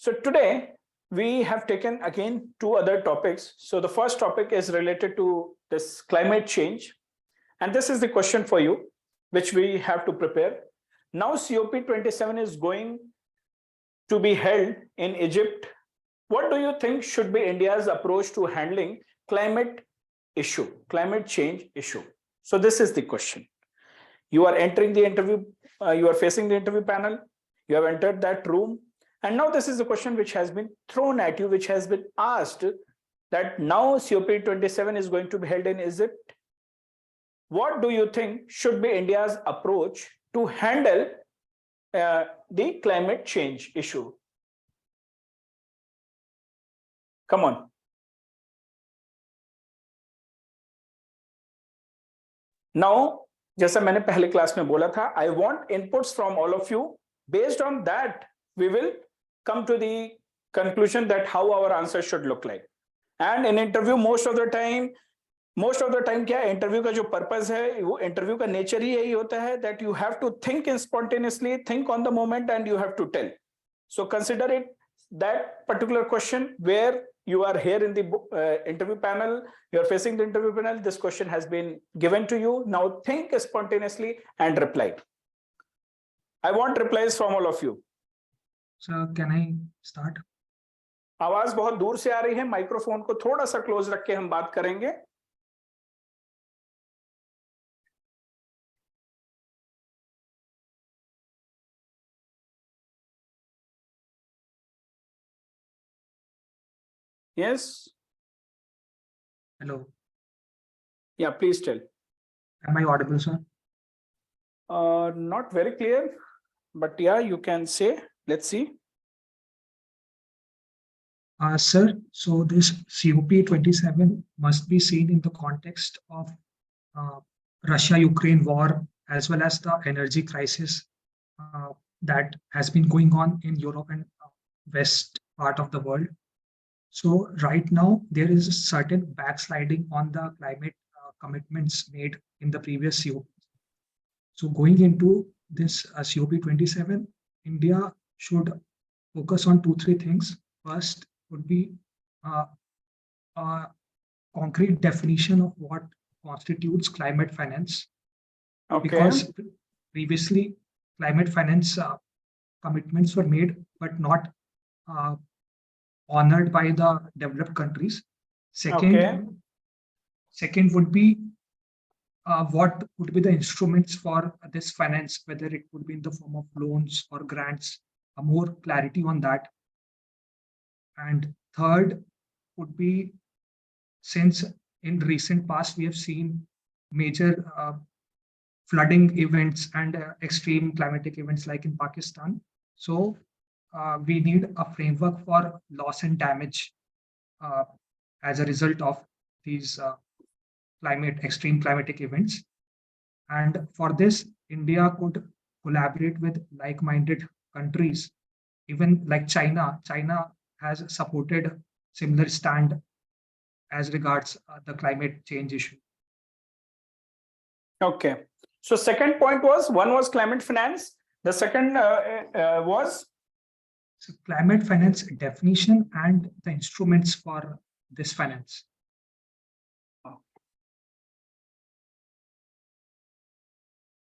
So today we have taken again two other topics. So the first topic is related to this climate change. And this is the question for you, which we have to prepare. Now COP27 is going to be held in Egypt. What do you think should be India's approach to handling climate change issue? So this is the question. You are entering the interview, you are facing the interview panel, you have entered that room, and now this is the question which has been thrown at you, which has been asked, that now COP27 is going to be held in Egypt. What do you think should be India's approach to handle the climate change issue? Come on. Now, जैसा मैंने पहले class में बोला था, I want inputs from all of you. Based on that, we will come to the conclusion that how our answer should look like. And in interview, most of the time क्या है, interview का जो purpose है, वो interview का nature ही यही होता है that you have to think spontaneously, think on the moment, and you have to tell. So consider it that particular question where you are here in the interview panel, you are facing the interview panel, this question has been given to you. Now think spontaneously and reply. I want replies from all of you. Sir, can I start? आवाज बहुत दूर से आ रही है, microphone को थोड़ा सा close रख के हम बात करेंगे. Yes. Hello. Yeah, please tell. Am I audible, sir? Not very clear, but yeah, you can say. Let's see. Sir, so this COP27 must be seen in the context of Russia-Ukraine war, as well as the energy crisis that has been going on in Europe and west part of the world. So right now, there is a certain backsliding on the climate commitments made in the previous COP. So going into this COP27, India should focus on 2-3 things. First would be a concrete definition of what constitutes climate finance. Okay. Because previously climate finance commitments were made, but not honored by the developed countries. Second would be what would be the instruments for this finance, whether it would be in the form of loans or grants, more clarity on that. And third would be, since in recent past we have seen major flooding events and extreme climatic events like in Pakistan. So we need a framework for loss and damage as a result of these extreme climatic events. And for this, India could collaborate with like-minded countries, even like China. China has supported similar stand as regards the climate change issue. Okay. So second point was, one was climate finance. The second was? So climate finance definition and the instruments for this finance.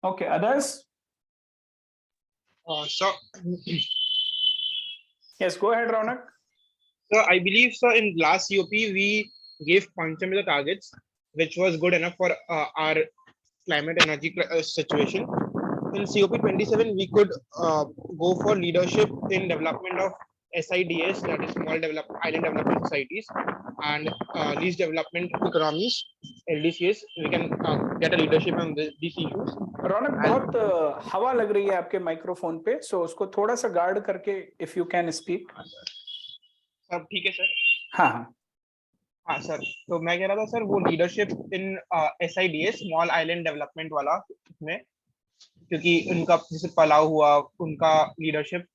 Okay, others? So yes, go ahead, Ronak. So I believe, so in last COP, we gave quantum the targets, which was good enough for our climate energy situation. In COP27, we could go for leadership in development of SIDS, that is small island development societies, and least development economies, LDCs. We can get a leadership on these issues. रौनक, बहुत हवा लग रही है आपके microphone पे, सो उसको थोड़ा सा गार्ड करके इफ यू कैन स्पीक. सब ठीक है सर? हाँ हाँ हाँ सर, तो मैं कह रहा था सर, वो leadership in SIDS small island development वाला में, क्योंकि उनका जैसे पलाव हुआ, उनका लीडरशिप,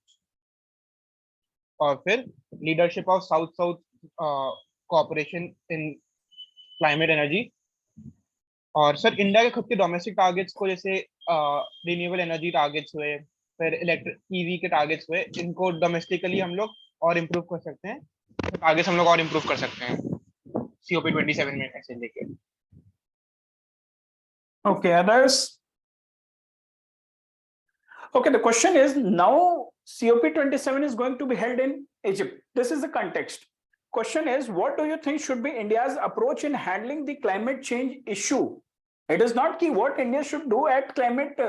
और फिर leadership of south south cooperation in climate energy. और सर इंडिया के खुद के डोमेस्टिक टारगेट्स को, जैसे रिन्यूएबल एनर्जी टारगेट्स हुए, फिर इलेक्ट्रिक EV के टारगेट्स हुए, इनको डोमेस्टिकली हम लोग और इम्प्रूव कर सकते हैं, आगे से हम लोग और इम्प्रूव कर सकते हैं COP27 में ऐसे लेके। Okay, others? Okay, the question is now COP27 is going to be held in Egypt. This is the context. Question is, what do you think should be India's approach in handling the climate change issue? It is not key what India should do at climate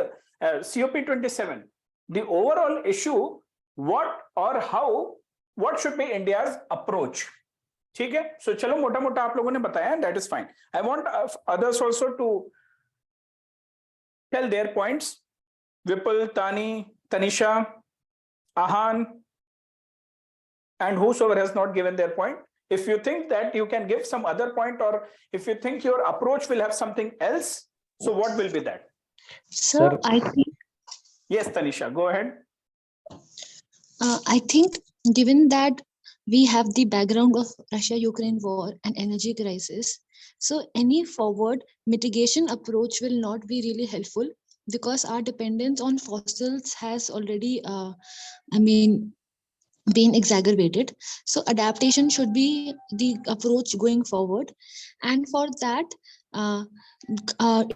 COP27. The overall issue, what or how, what should be India's approach? ठीक है, so चलो मोटा मोटा आप लोगों ने बताया, that is fine. I want others also to tell their points. Vipul, Tani, Tanisha, Ahan, and whosoever has not given their point. If you think that you can give some other point, or if you think your approach will have something else, so what will be that? Sir, I think Yes, Tanisha, go ahead. I think given that we have the background of Russia-Ukraine war and energy crisis, so any forward mitigation approach will not be really helpful because our dependence on fossils has already, been exacerbated. So adaptation should be the approach going forward, and for that,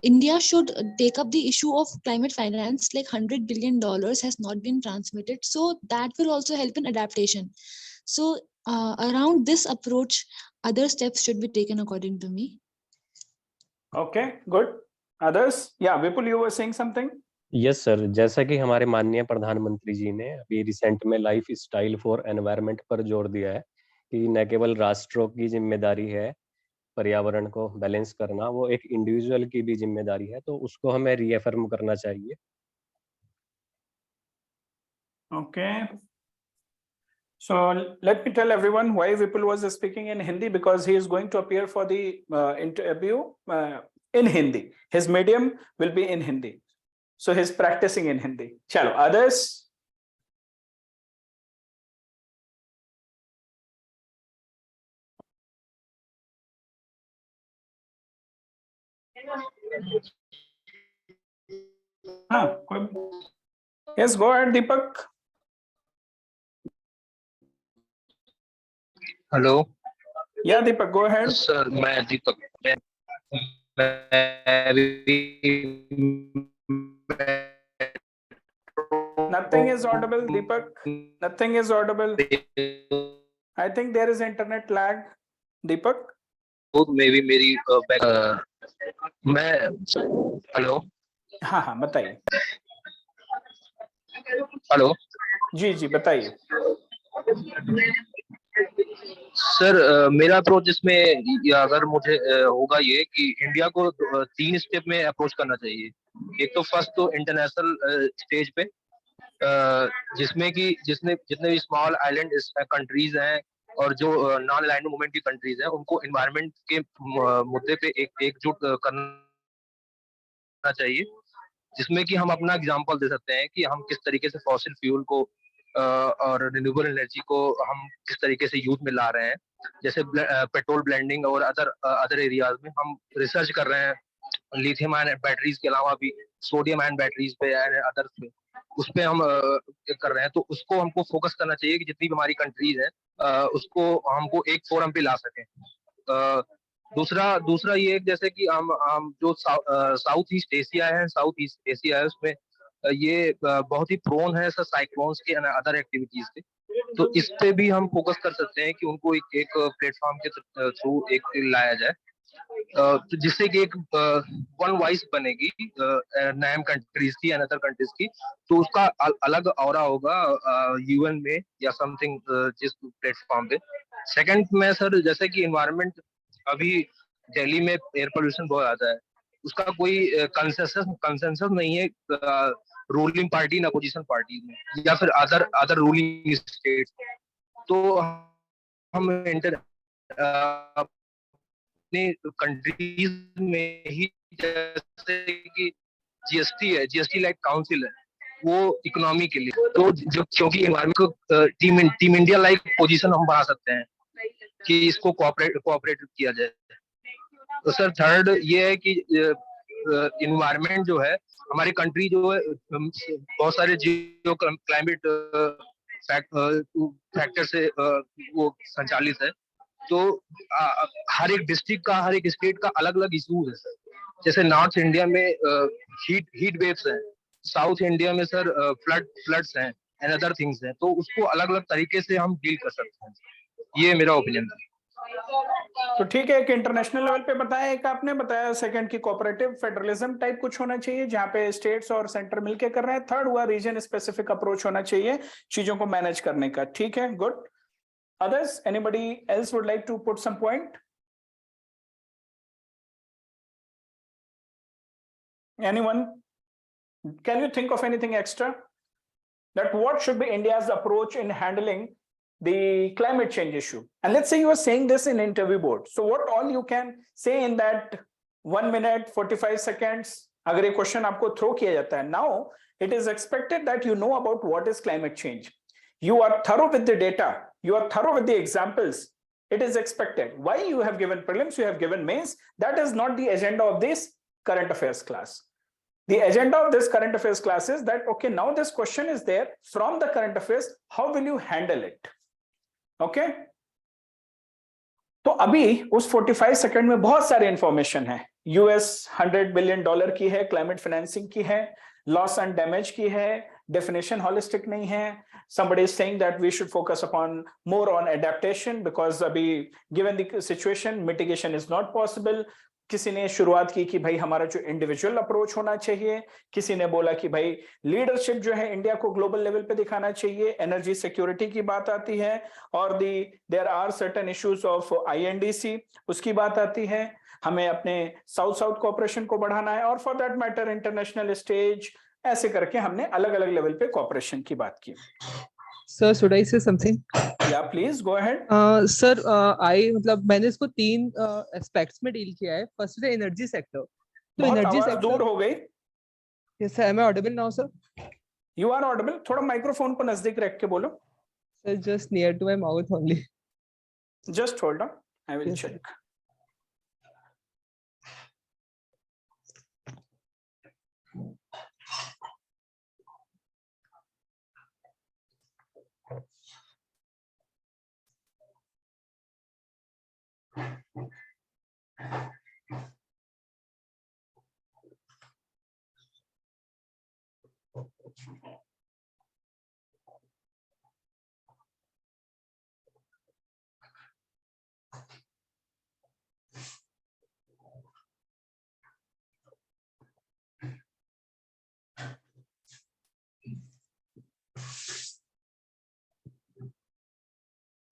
India should take up the issue of climate finance. Like $100 billion has not been transmitted, so that will also help in adaptation. So around this approach, other steps should be taken according to me. Okay, good. Others? Yeah, Vipul, you were saying something? Yes sir, जैसा कि हमारे माननीय प्रधानमंत्री जी ने अभी recent में life style for environment पर जोर दिया है कि न केवल राष्ट्रों की जिम्मेदारी है पर्यावरण को बैलेंस करना, वो एक इंडिविजुअल की भी जिम्मेदारी है, तो उसको हमें रीअफर्म करना चाहिए। Okay. So let me tell everyone why Vipul was speaking in Hindi, because he is going to appear for the interview in Hindi. His medium will be in Hindi. So he's practicing in Hindi. Chalo, others? Yes, go ahead, Deepak. Hello. Yeah, Deepak, go ahead. Sir मैं दीपक, Nothing is audible, Deepak. Nothing is audible. I think there is internet lag. Deepak? Maybe मेरी मैं hello. हाँ बताइए। Hello जी बताइए। Sir मेरा approach इसमें अगर मुझे होगा ये कि इंडिया को 3 स्टेप में अप्रोच करना चाहिए। एक तो फर्स्ट तो इंटरनेशनल स्टेज पे जिसमें कि जितने भी स्मॉल आइलैंड कंट्रीज हैं और जो नॉन अलाइन्ड मूवमेंट की कंट्रीज हैं, उनको एनवायरनमेंट के मुद्दे पे एकजुट करना चाहिए, जिसमें कि हम अपना एग्जांपल दे सकते हैं कि हम किस तरीके से फॉसिल फ्यूल को और रिन्यूएबल एनर्जी को हम किस तरीके से यूज में ला रहे हैं। जैसे पेट्रोल ब्लेंडिंग और अदर एरियाज में हम रिसर्च कर रहे हैं, लिथियम आयन बैटरीज के अलावा भी सोडियम आयन बैटरीज पे अदर्स पे, उस पे हम कर रहे हैं। तो उसको हमको फोकस करना चाहिए कि जितनी भी हमारी कंट्रीज है उसको हमको एक फोरम पे ला सकें। दूसरा ये जैसे कि हम जो साउथ ईस्ट एशिया है उसमें ये बहुत ही प्रोन है सर साइक्लोन्स के अदर एक्टिविटीज के, तो इस पे भी हम फोकस कर सकते हैं कि उनको एक प्लेटफॉर्म के थ्रू एक लाया जाए, तो जिससे कि एक वन वॉइस बनेगी नैम कंट्रीज की अदर कंट्रीज की, तो उसका अलग ऑरा होगा यूएन में या समथिंग जिस प्लेटफॉर्म पे। सेकंड में सर जैसे कि एनवायरनमेंट अभी दिल्ली में एयर पोल्यूशन बहुत ज्यादा है, उसका कोई कंसेंसस नहीं है रूलिंग पार्टी ना अपोजिशन पार्टी में या फिर अदर रूलिंग स्टेट। तो हम अपने कंट्रीज में ही जैसे कि जीएसटी लाइक काउंसिल है वो इकोनॉमी के लिए, तो जो क्योंकि एनवायरनमेंट को टीम इंडिया लाइक पोजीशन हम बना सकते हैं कि इसको कोऑपरेट किया जाए। तो सर थर्ड ये है कि एनवायरनमेंट जो है हमारी कंट्री जो है बहुत सारे जियो क्लाइमेट फैक्टर से वो संचालित है। तो हर एक डिस्ट्रिक्ट का, हर एक स्टेट का अलग अलग इशूज है सर। जैसे नॉर्थ इंडिया में हीट वेव्स हैं, साउथ इंडिया में सर फ्लड्स हैं एंड अदर थिंग्स हैं, तो उसको अलग अलग तरीके से हम डील कर सकते हैं। ये मेरा ओपिनियन है। तो ठीक है, एक इंटरनेशनल लेवल पे बताया, एक आपने बताया, सेकंड की कोऑपरेटिव फेडरलिज्म टाइप कुछ होना चाहिए जहां पे स्टेट्स और सेंटर मिलके कर रहे हैं। थर्ड हुआ रीजन स्पेसिफिक अप्रोच होना चाहिए चीजों को मैनेज करने का। ठीक है, good. Others, anybody else would like to put some point? Anyone? Can you think of anything extra? That what should be India's approach in handling the climate change issue? And let's say you are saying this in interview board. So what all you can say in that 1 minute, 45 seconds, agar ye question aapko throw kiya jata hai, now it is expected that you know about what is climate change. You are thorough with the data. You are thorough with the examples. It is expected. Why you have given prelims, you have given mains, that is not the agenda of this current affairs class. The agenda of this current affairs class is that, okay, now this question is there from the current affairs, how will you handle it? Okay? तो अभी उस 45 second में बहुत सारे information है। US $100 billion की है, climate financing की है, लॉस एंड डैमेज की है, डेफिनेशन होलिस्टिक नहीं है। Somebody is saying that we should focus upon more on adaptation because अभी given the situation mitigation is not possible. किसी ने शुरुआत की कि भाई हमारा जो इंडिविजुअल अप्रोच होना चाहिए, किसी ने बोला कि भाई लीडरशिप जो है इंडिया को ग्लोबल लेवल पे दिखाना चाहिए, एनर्जी सिक्योरिटी की बात आती है, और there are certain issues of INDC, उसकी बात आती है। हमें अपने साउथ साउथ कोऑपरेशन को बढ़ाना है, और for that matter international stage, ऐसे करके हमने अलग अलग लेवल पे कोऑपरेशन की बात की। Sir, should I say something? Yeah, please go ahead. Sir, मतलब मैंने इसको 3 एस्पेक्ट्स में डील किया है। फर्स्ट है एनर्जी सेक्टर। तो एनर्जी सेक्टर दूर हो गई। Yes sir, am I audible now sir? You are audible. थोड़ा माइक्रोफोन को नजदीक रख के बोलो। Sir, just near to my mouth only. Just hold on, I will check.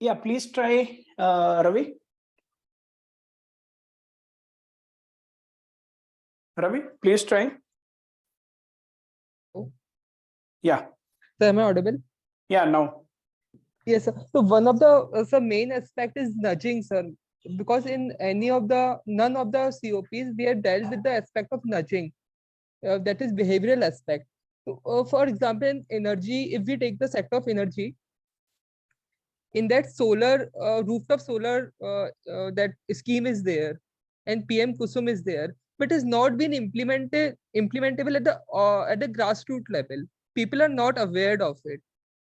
Yeah, please try, Ravi. Ravi, please try. Yeah. Sir, am I audible? Yeah, now. Yes sir. So one of the main aspect is nudging, sir, because in none of the COPs we have dealt with the aspect of nudging, that is behavioral aspect. So, for example, in energy, if we take the sector of energy, in that solar rooftop solar that scheme is there, and PM Kusum is there, but has not been implementable at the grassroots level. People are not aware of it.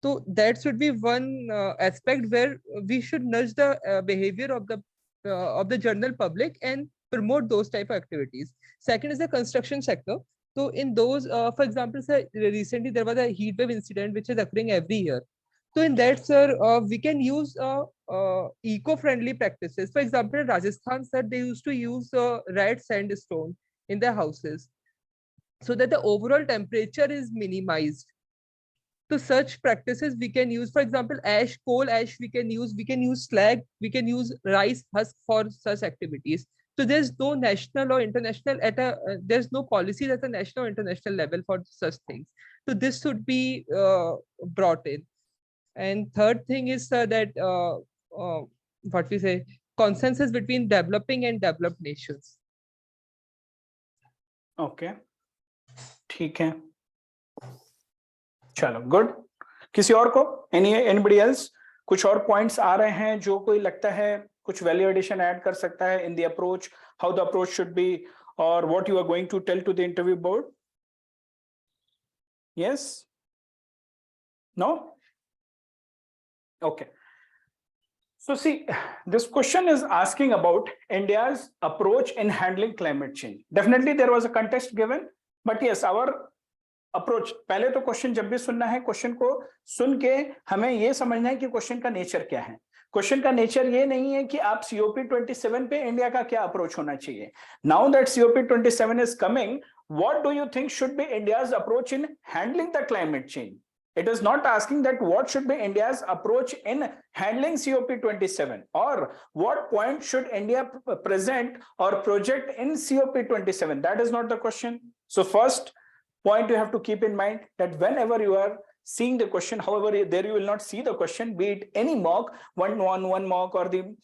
So that should be one aspect where we should nudge the behavior of the general public and promote those type of activities. Second is the construction sector. So in those, for example, sir, recently there was a heat wave incident which is occurring every year. So in that, sir, we can use eco-friendly practices. For example, in Rajasthan, sir, they used to use red sandstone in their houses so that the overall temperature is minimized. So such practices we can use. For example, coal ash we can use slag, we can use rice husk for such activities. So there's no national or international there's no policies at a national or international level for such things. So this should be brought in. And third thing is that what we say, consensus between developing and developed nations. Okay, ठीक है, चलो good. किसी और को, anybody else, कुछ और points आ रहे हैं जो कोई लगता है कुछ वैल्यू एडिशन ऐड कर सकता है in the approach, how the approach should be, और what you are going to tell to the interview board? Yes? No? Okay. So see, this question is asking about India's approach in handling climate change. Definitely there was a context given, but yes, our approach, पहले तो question जब भी सुनना है, question को सुन के हमें ये समझना है कि क्वेश्चन का नेचर क्या है. क्वेश्चन का नेचर ये नहीं है कि आप COP27 पे इंडिया का क्या अप्रोच होना चाहिए. Now that COP27 is coming, what do you think should be India's approach in handling the climate change? It is not asking that what should be India's approach in handling COP27 or what point should India present or project in COP27. That is not the question. So first point you have to keep in mind that whenever you are seeing the question, however, there you will not see the question, be it any mock, one mock or the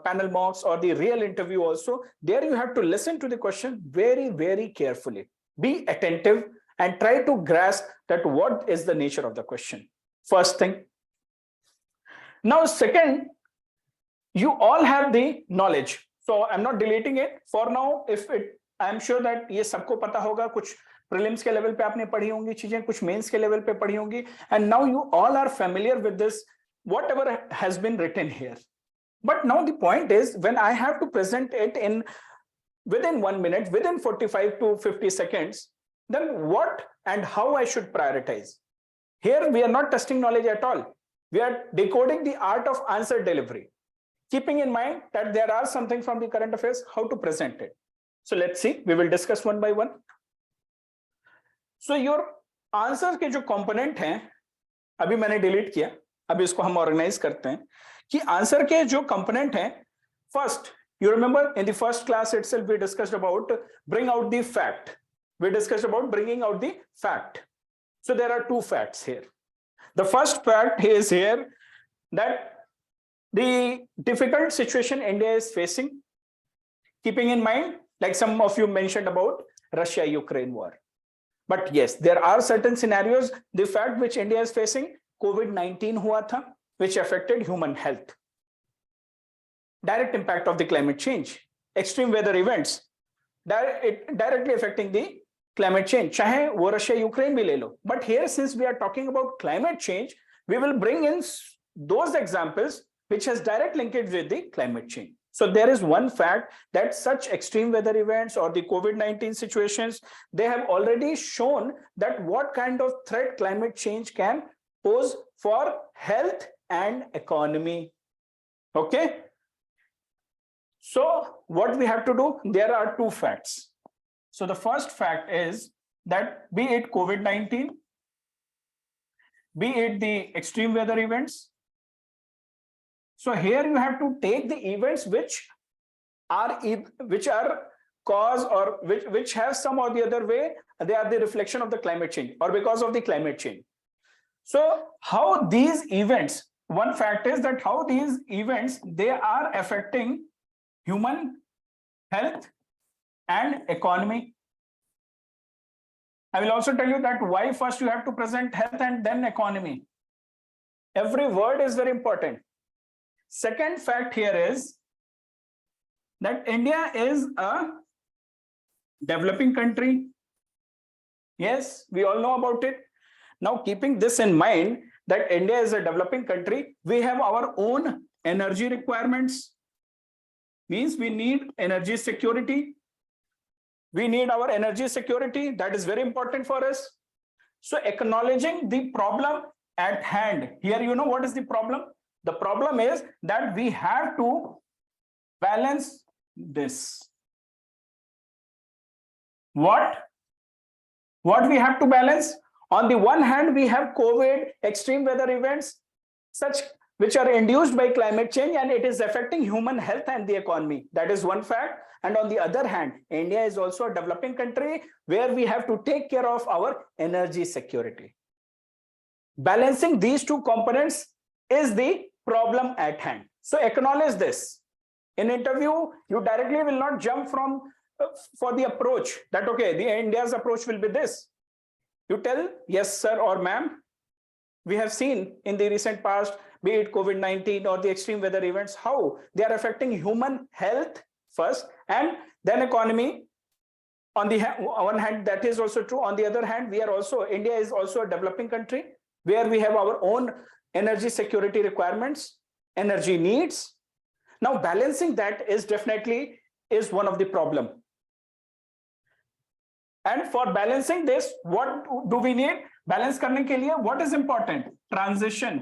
panel mocks or the real interview also, there you have to listen to the question very, very carefully. Be attentive and try to grasp that what is the nature of the question. First thing. Now, second, you all have the knowledge. So I'm not deleting it for now. If it, I'm sure that ये सबको पता होगा, कुछ prelims के level पे आपने पढ़ी होंगी चीजें, कुछ mains के level पे पढ़ी होंगी, and now you all are familiar with this, whatever has been written here. But now the point is, when I have to present it in within 1 minute, within 45 to 50 seconds, then what and how I should prioritize. Here we are not testing knowledge at all. We are decoding the art of answer delivery, keeping in mind that there are something from the current affairs, how to present it. So let's see, we will discuss one by one. So your answer के जो component हैं, अभी मैंने delete किया, अभी इसको हम organize करते हैं कि answer के जो component हैं, first, you remember in the first class itself we discussed about bring out the fact. We discussed about bringing out the fact. So there are two facts here. The first fact is here that the difficult situation India is facing, keeping in mind, like some of you mentioned about Russia-Ukraine war. But yes, there are certain scenarios, the fact which India is facing, COVID-19 हुआ था, which affected human health. Direct impact of the climate change, extreme weather events, directly affecting the climate change, चाहे वो Russia Ukraine भी ले लो. But here, since we are talking about climate change, we will bring in those examples which has direct linkage with the climate change. So there is one fact that such extreme weather events or the COVID-19 situations, they have already shown that what kind of threat climate change can pose for health and economy. Okay. So what we have to do, there are two facts. So the first fact is that be it COVID-19, be it the extreme weather events. So here you have to take the events which are cause or which have some or the other way, they are the reflection of the climate change or because of the climate change. So how these events, one fact is that how these events, they are affecting human health and economy. I will also tell you that why first you have to present health and then economy. Every word is very important. Second fact here is that India is a developing country. Yes, we all know about it. Now, keeping this in mind that India is a developing country, we have our own energy requirements. Means we need energy security. We need our energy security. That is very important for us. So acknowledging the problem at hand. Here, you know what is the problem? The problem is that we have to balance this. What we have to balance? On the one hand, we have COVID, extreme weather events, such which are induced by climate change, and it is affecting human health and the economy. That is one fact. And on the other hand, India is also a developing country where we have to take care of our energy security. Balancing these two components is the problem at hand. So acknowledge this. In interview, you directly will not jump from for the approach that, okay, the India's approach will be this. You tell, yes, sir or ma'am, we have seen in the recent past, be it COVID-19 or the extreme weather events, how they are affecting human health first and then economy. On the one hand, that is also true. On the other hand, we are also, India is also a developing country where we have our own energy security requirements, energy needs. Now balancing that is definitely is one of the problem. And for balancing this, what do we need? Balance करने के लिए what is important? Transition.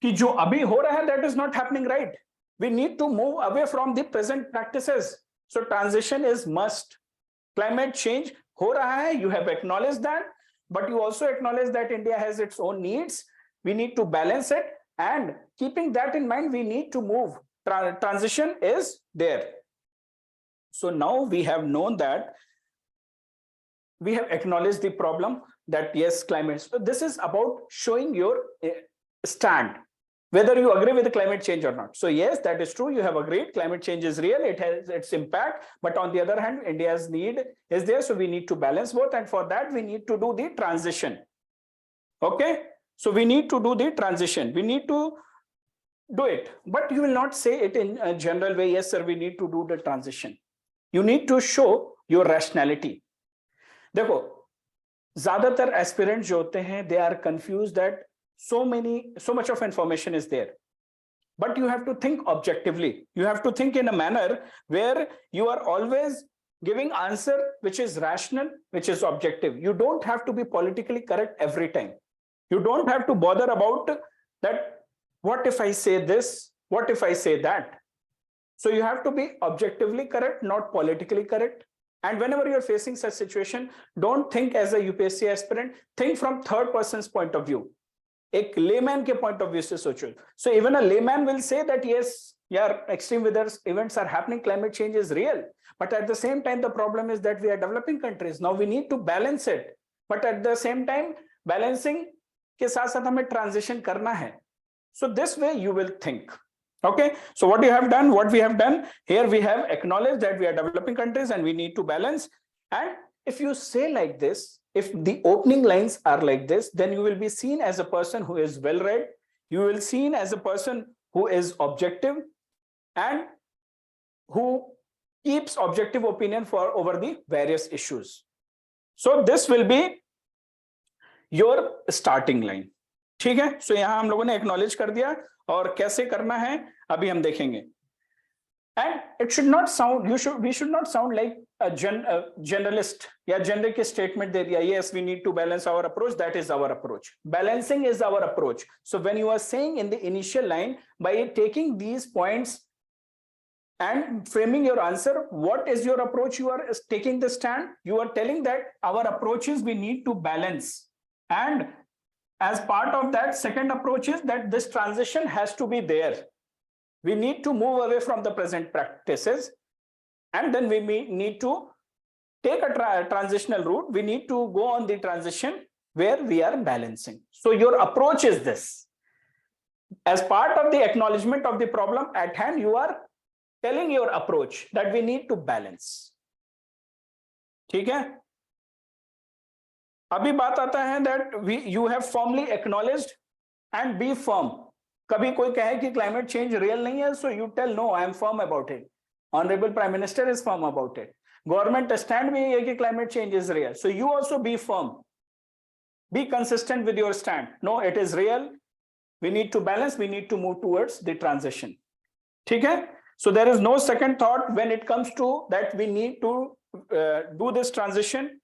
कि जो अभी हो रहा है, that is not happening right. We need to move away from the present practices. So transition is must. Climate change हो रहा है, you have acknowledged that, but you also acknowledge that India has its own needs. We need to balance it, and keeping that in mind, we need to move. Transition is there. So now we have known that we have acknowledged the problem that yes, climate. So this is about showing your stand, whether you agree with the climate change or not. So yes, that is true. You have agreed climate change is real. It has its impact. But on the other hand, India's need is there. So we need to balance both. And for that, we need to do the transition. Okay. So we need to do the transition. We need to do it. But you will not say it in a general way. Yes, sir, we need to do the transition. You need to show your rationality. देखो, ज़्यादातर aspirants जो होते हैं, they are confused that so much of information is there. But you have to think objectively. You have to think in a manner where you are always giving answer which is rational, which is objective. You don't have to be politically correct every time. You don't have to bother about that. What if I say this? What if I say that? So you have to be objectively correct, not politically correct. And whenever you're facing such situation, don't think as a UPSC aspirant, think from third person's point of view. एक layman के point of view से सोचो. So even a layman will say that yes, yeah, extreme weather events are happening, climate change is real. But at the same time, the problem is that we are developing countries. Now we need to balance it. But at the same time, balancing के साथ साथ हमें transition करना है. So this way you will think. Okay, so what we have done here, we have acknowledged that we are developing countries and we need to balance. And if you say like this, if the opening lines are like this, then you will be seen as a person who is well read. You will be seen as a person who is objective and who keeps objective opinion for over the various issues. So this will be your starting line. ठीक है, so यहाँ हम लोगों ने acknowledge कर दिया. और कैसे करना है अभी हम देखेंगे. And it should not sound, we should not sound like a generalist या generic statement दे दिया. Yes, we need to balance our approach. That is our approach. Balancing is our approach. So when you are saying in the initial line, by taking these points and framing your answer, what is your approach? You are taking the stand. You are telling that our approach is we need to balance. And as part of that, second approach is that this transition has to be there. We need to move away from the present practices, and then we need to take a transitional route. We need to go on the transition where we are balancing. So your approach is this. As part of the acknowledgement of the problem at hand, you are telling your approach that we need to balance. ठीक है? अभी बात आता है that you have firmly acknowledged and be firm. कभी कोई कहे कि climate change real नहीं है, so you tell no, I am firm about it. Honorable Prime Minister is firm about it. Government stand भी है कि climate change is real. So you also be firm. Be consistent with your stand. No, it is real. We need to balance. We need to move towards the transition. ठीक है? So there is no second thought when it comes to that we need to do this transition.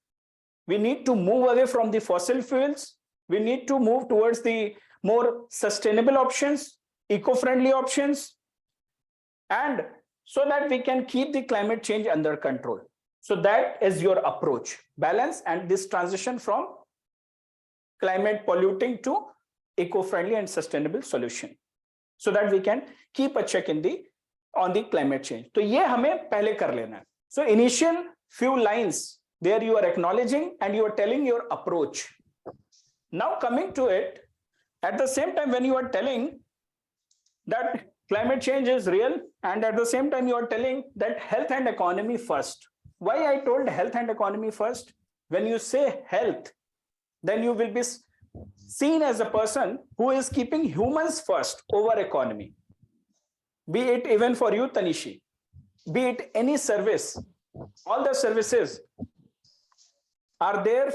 We need to move away from the fossil fuels. We need to move towards the more sustainable options, eco-friendly options, and so that we can keep the climate change under control. So that is your approach, balance and this transition from climate polluting to eco-friendly and sustainable solution, so that we can keep a check on the climate change. तो ये हमें पहले कर लेना है. So initial few lines, there you are acknowledging and you are telling your approach. Now coming to it, at the same time when you are telling that climate change is real, and at the same time you are telling that health and economy first. Why I told health and economy first? When you say health, then you will be seen as a person who is keeping humans first over economy. Be it even for you, Tanishi, be it any service, all the services are there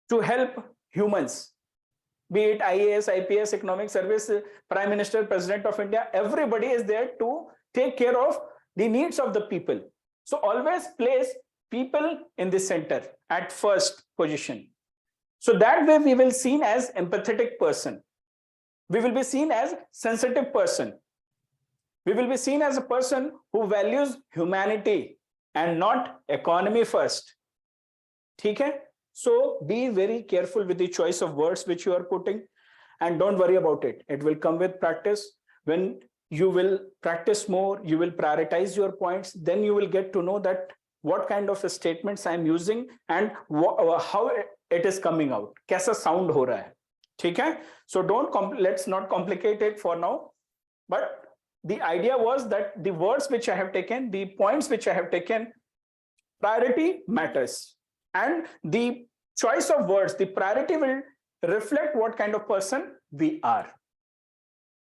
to help humans, be it IAS, IPS, economic service, Prime Minister, President of India, everybody is there to take care of the needs of the people. So always place people in the center at first position. So that way we will be seen as empathetic person. We will be seen as sensitive person. We will be seen as a person who values humanity and not economy first. Okay? So be very careful with the choice of words which you are putting, and don't worry about it. It will come with practice. When you will practice more, you will prioritize your points, then you will get to know that what kind of statements I am using and how it is coming out. Kaisa sound ho raha hai. Okay? So let's not complicate it for now. But the idea was that the words which I have taken, the points which I have taken, priority matters. And the choice of words, the priority will reflect what kind of person we are.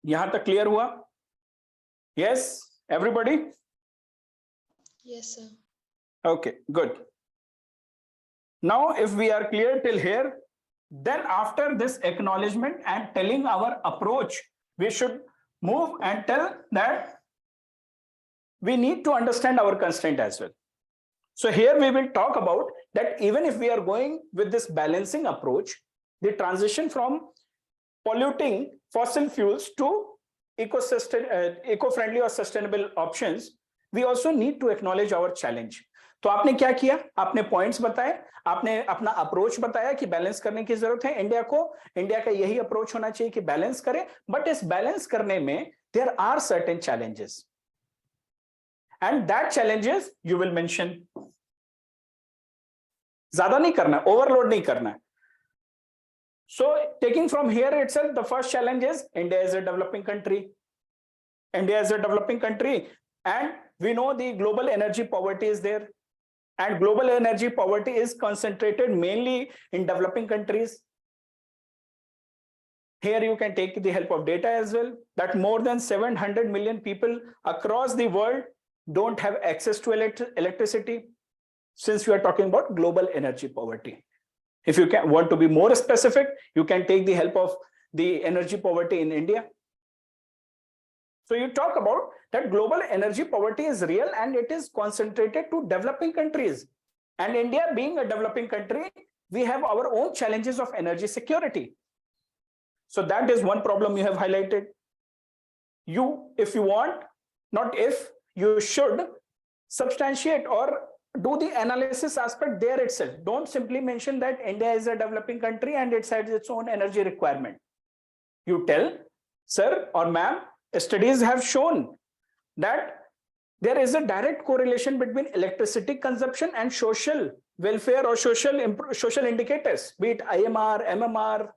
Yahan tak clear hua? Yes, everybody? Yes, sir. Okay, good. Now, if we are clear till here, then after this acknowledgement and telling our approach, we should move and tell that we need to understand our constraint as well. So here we will talk about that even if we are going with this balancing approach, the transition from polluting fossil fuels to eco-friendly or sustainable options, we also need to acknowledge our challenge. तो आपने क्या किया? आपने points बताए, आपने अपना approach बताया कि बैलेंस करने की जरूरत है इंडिया को, इंडिया का यही अप्रोच होना चाहिए कि बैलेंस करें, बट इस बैलेंस करने में there are certain challenges, and that challenges you will mention. ज्यादा नहीं करना, ओवरलोड नहीं करना. So taking from here itself, the first challenge is India is a developing country. India is a developing country, and we know the global energy poverty is there. And global energy poverty is concentrated mainly in developing countries. Here you can take the help of data as well, that more than 700 million people across the world don't have access to electricity, since we are talking about global energy poverty. If you want to be more specific, you can take the help of the energy poverty in India. So you talk about that global energy poverty is real and it is concentrated to developing countries. And India being a developing country, we have our own challenges of energy security. So that is one problem you have highlighted. If you want, not if, you should substantiate or do the analysis aspect there itself. Don't simply mention that India is a developing country and it has its own energy requirement. You tell, sir or ma'am, studies have shown that there is a direct correlation between electricity consumption and social welfare or social indicators, be it IMR, MMR,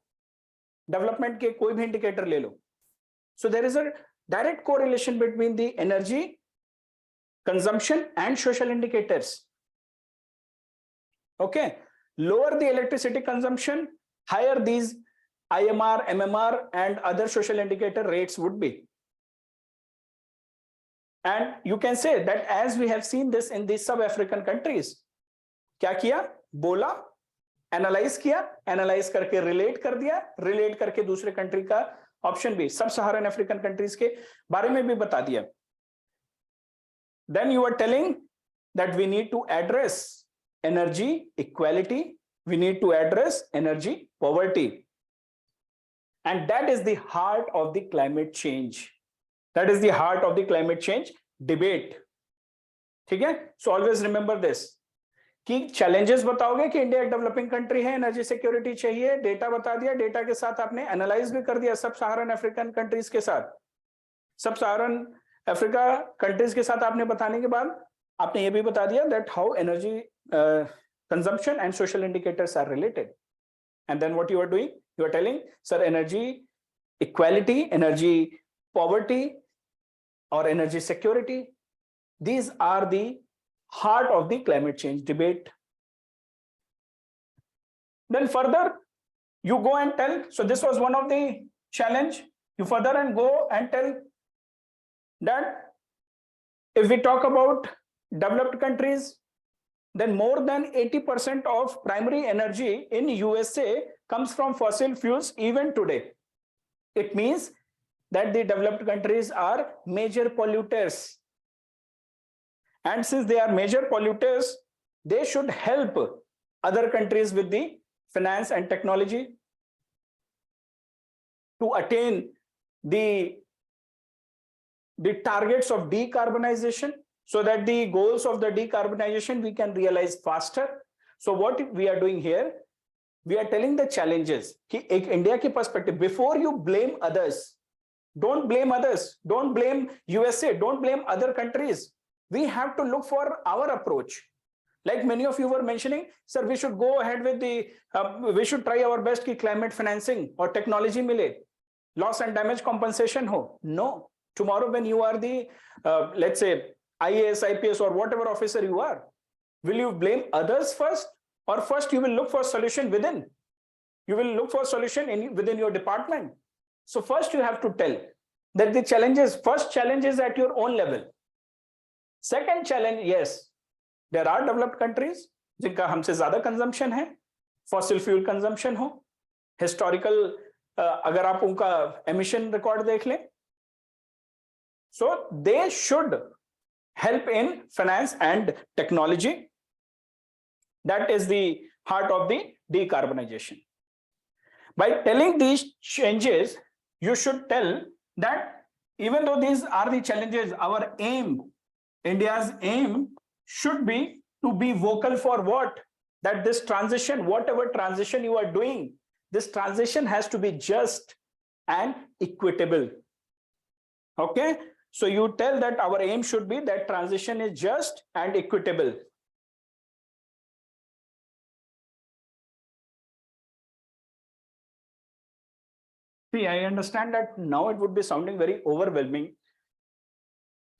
development ke koi bhi indicator le lo. So there is a direct correlation between the energy consumption and social indicators. Okay, lower the electricity consumption, higher these IMR, MMR and other social indicator rates would be. And you can say that as we have seen this in the sub-African countries, क्या किया? बोला, analyse किया, analyse करके relate कर दिया, relate करके दूसरे country का ऑप्शन भी सब सहारन अफ्रीकन कंट्रीज के बारे में भी बता दिया. Then you are telling that we need to address energy equality, we need to address energy poverty. And that is the heart of the climate change. That is the heart of the climate change debate. ठीक है? So always remember this. कि challenges बताओगे कि India एक developing country है, energy security चाहिए, data बता दिया, डेटा के साथ आपने एनालाइज भी कर दिया सब सहारन अफ्रीकन कंट्रीज के साथ. सब सहारन अफ्रीका कंट्रीज के साथ आपने बताने के बाद आपने ये भी बता दिया that how energy consumption and social indicators are related. And then what you are doing? You are telling, sir, energy equality, energy poverty or energy security, these are the heart of the climate change debate. Then further you go and tell, so this was one of the challenge, you further and go and tell that if we talk about developed countries, then more than 80% of primary energy in USA comes from fossil fuels even today. It means that the developed countries are major polluters. And since they are major polluters, they should help other countries with the finance and technology to attain the targets of decarbonization, so that the goals of the decarbonization we can realize faster. So what we are doing here, we are telling the challenges कि एक India की perspective, before you blame others, don't blame others, don't blame USA, don't blame other countries. We have to look for our approach. Like many of you were mentioning, sir, we should go ahead with the, we should try our best कि climate financing or technology मिले, loss and damage compensation हो. No, tomorrow when you are the, let's say, IAS, IPS or whatever officer you are, will you blame others first, or first you will look for solution within? You will look for solution within your department. So first you have to tell that the challenges, first challenge is at your own level. Second challenge, yes, there are developed countries जिनका हमसे ज्यादा consumption है, fossil fuel consumption हो, historical अगर आप उनका emission record देख लें, so they should help in finance and technology. That is the heart of the decarbonization. By telling these changes, you should tell that even though these are the challenges, our aim, India's aim should be to be vocal for what? That this transition, whatever transition you are doing, this transition has to be just and equitable. Okay? So you tell that our aim should be that transition is just and equitable. See, I understand that now it would be sounding very overwhelming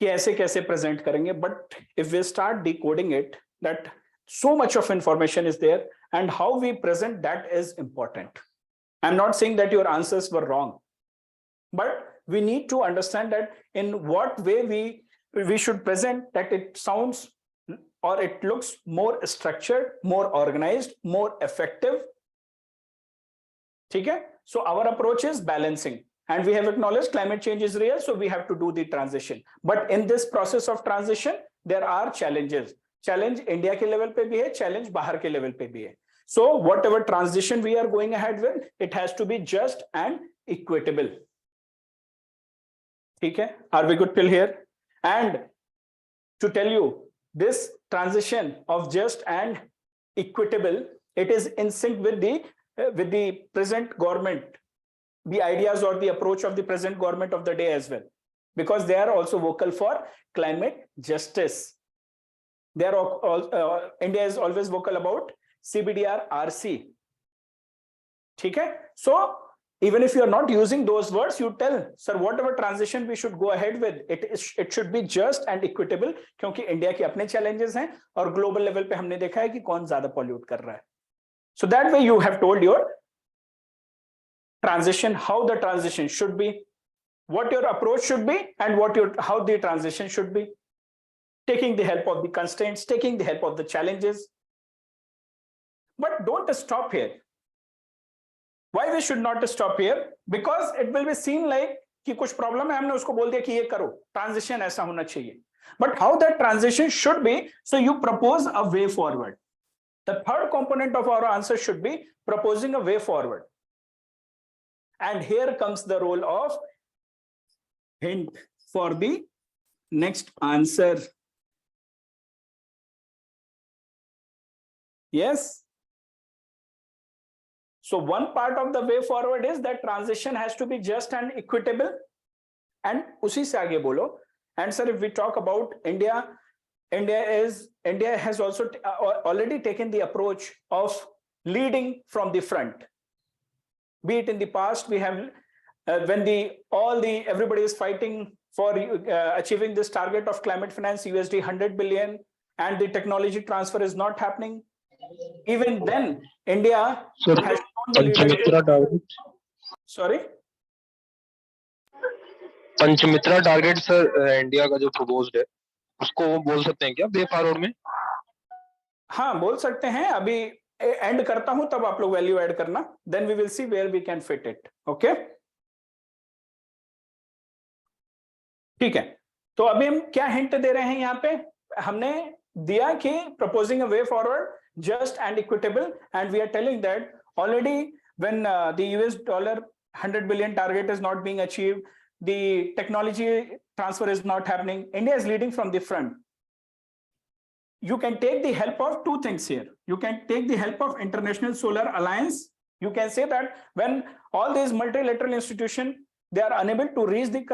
कि ऐसे कैसे present करेंगे, but if we start decoding it, that so much of information is there and how we present that is important. I'm not saying that your answers were wrong, but we need to understand that in what way we should present that it sounds or it looks more structured, more organized, more effective. ठीक है? So our approach is balancing, and we have acknowledged climate change is real, so we have to do the transition. But in this process of transition, there are challenges. Challenge India के level पे भी है, challenge बाहर के level पे भी है. So whatever transition we are going ahead with, it has to be just and equitable. ठीक है? Are we good till here? And to tell you, this transition of just and equitable, it is in sync with the present government, the ideas or the approach of the present government of the day as well, because they are also vocal for climate justice. They are all, India is always vocal about CBDR RC. ठीक है? So even if you are not using those words, you tell, sir, whatever transition we should go ahead with, it should be just and equitable, क्योंकि India के अपने challenges हैं और global level पे हमने देखा है कि कौन ज्यादा pollute कर रहा है. So that way you have told your transition, how the transition should be, what your approach should be, and how the transition should be, taking the help of the constraints, taking the help of the challenges. But don't stop here. Why we should not stop here? Because it will be seen like कि कुछ problem है, हमने उसको बोल दिया कि ये करो, transition ऐसा होना चाहिए. But how that transition should be, so you propose a way forward. The third component of our answer should be proposing a way forward. And here comes the role of hint for the next answer. Yes. So one part of the way forward is that transition has to be just and equitable. And usi se aage bolo. And sir, if we talk about India, India has also already taken the approach of leading from the front. Be it in the past, we have when everybody is fighting for achieving this target of climate finance USD 100 billion, and the technology transfer is not happening. Even then, India has shown the leadership. Sorry. Panchmitra target sir India का जो proposed है उसको वो बोल सकते हैं क्या way forward में? हाँ बोल सकते हैं, अभी एंड करता हूं तब आप लोग वैल्यू ऐड करना, then we will see where we can fit it. Okay ठीक है, तो अभी हम क्या हिंट दे रहे हैं यहाँ पे, हमने दिया कि proposing a way forward just and equitable, and we are telling that already when the US dollar 100 billion target is not being achieved, the technology transfer is not happening, India is leading from the front. You can take the help of two things here. You can take the help of International Solar Alliance. You can say that when all these multilateral institutions, they are unable to reach the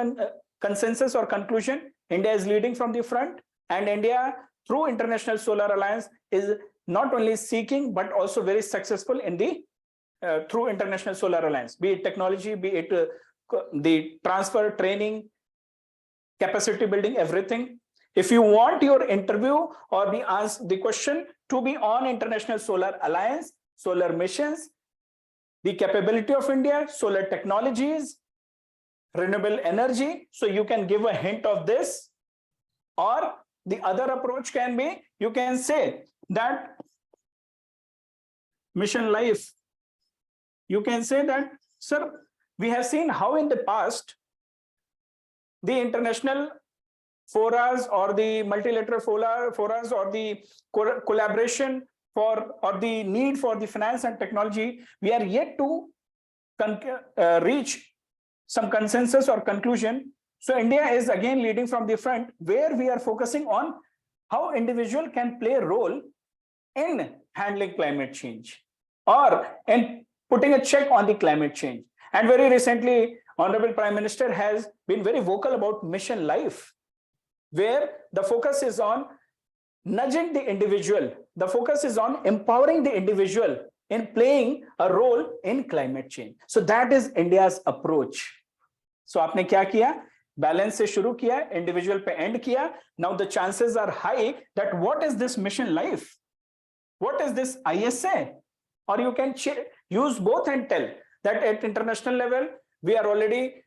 consensus or conclusion, India is leading from the front, and India through International Solar Alliance is not only seeking but also very successful in the through International Solar Alliance, be it technology, be it the transfer, training, capacity building, everything. If you want your interview or the question to be on International Solar Alliance, solar missions, the capability of India, solar technologies, renewable energy, so you can give a hint of this. Or the other approach can be, you can say that mission life, you can say that, sir, we have seen how in the past the international forums or the multilateral forums or the collaboration for or the need for the finance and technology, we are yet to reach some consensus or conclusion. So India is again leading from the front, where we are focusing on how individual can play a role in handling climate change or in putting a check on the climate change. And very recently, Honorable Prime Minister has been very vocal about mission life, where the focus is on nudging the individual. The focus is on empowering the individual in playing a role in climate change. So that is India's approach. So आपने क्या किया? Balance से शुरू किया, individual पे end किया. Now the chances are high that what is this mission life? What is this ISA? Or you can use both and tell that at international level, we are already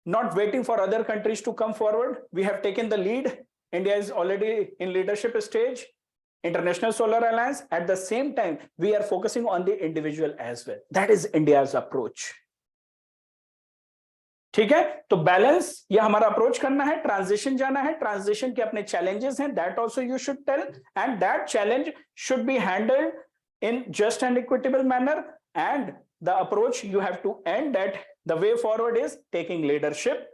not waiting for other countries to come forward. We have taken the lead. India is already in leadership stage. International Solar Alliance. At the same time, we are focusing on the individual as well. That is India's approach. ठीक है, तो balance ये हमारा approach करना है, transition जाना है, transition के अपने चैलेंजेस हैं, that also you should tell, and that challenge should be handled in just and equitable manner, and the approach you have to end that the way forward is taking leadership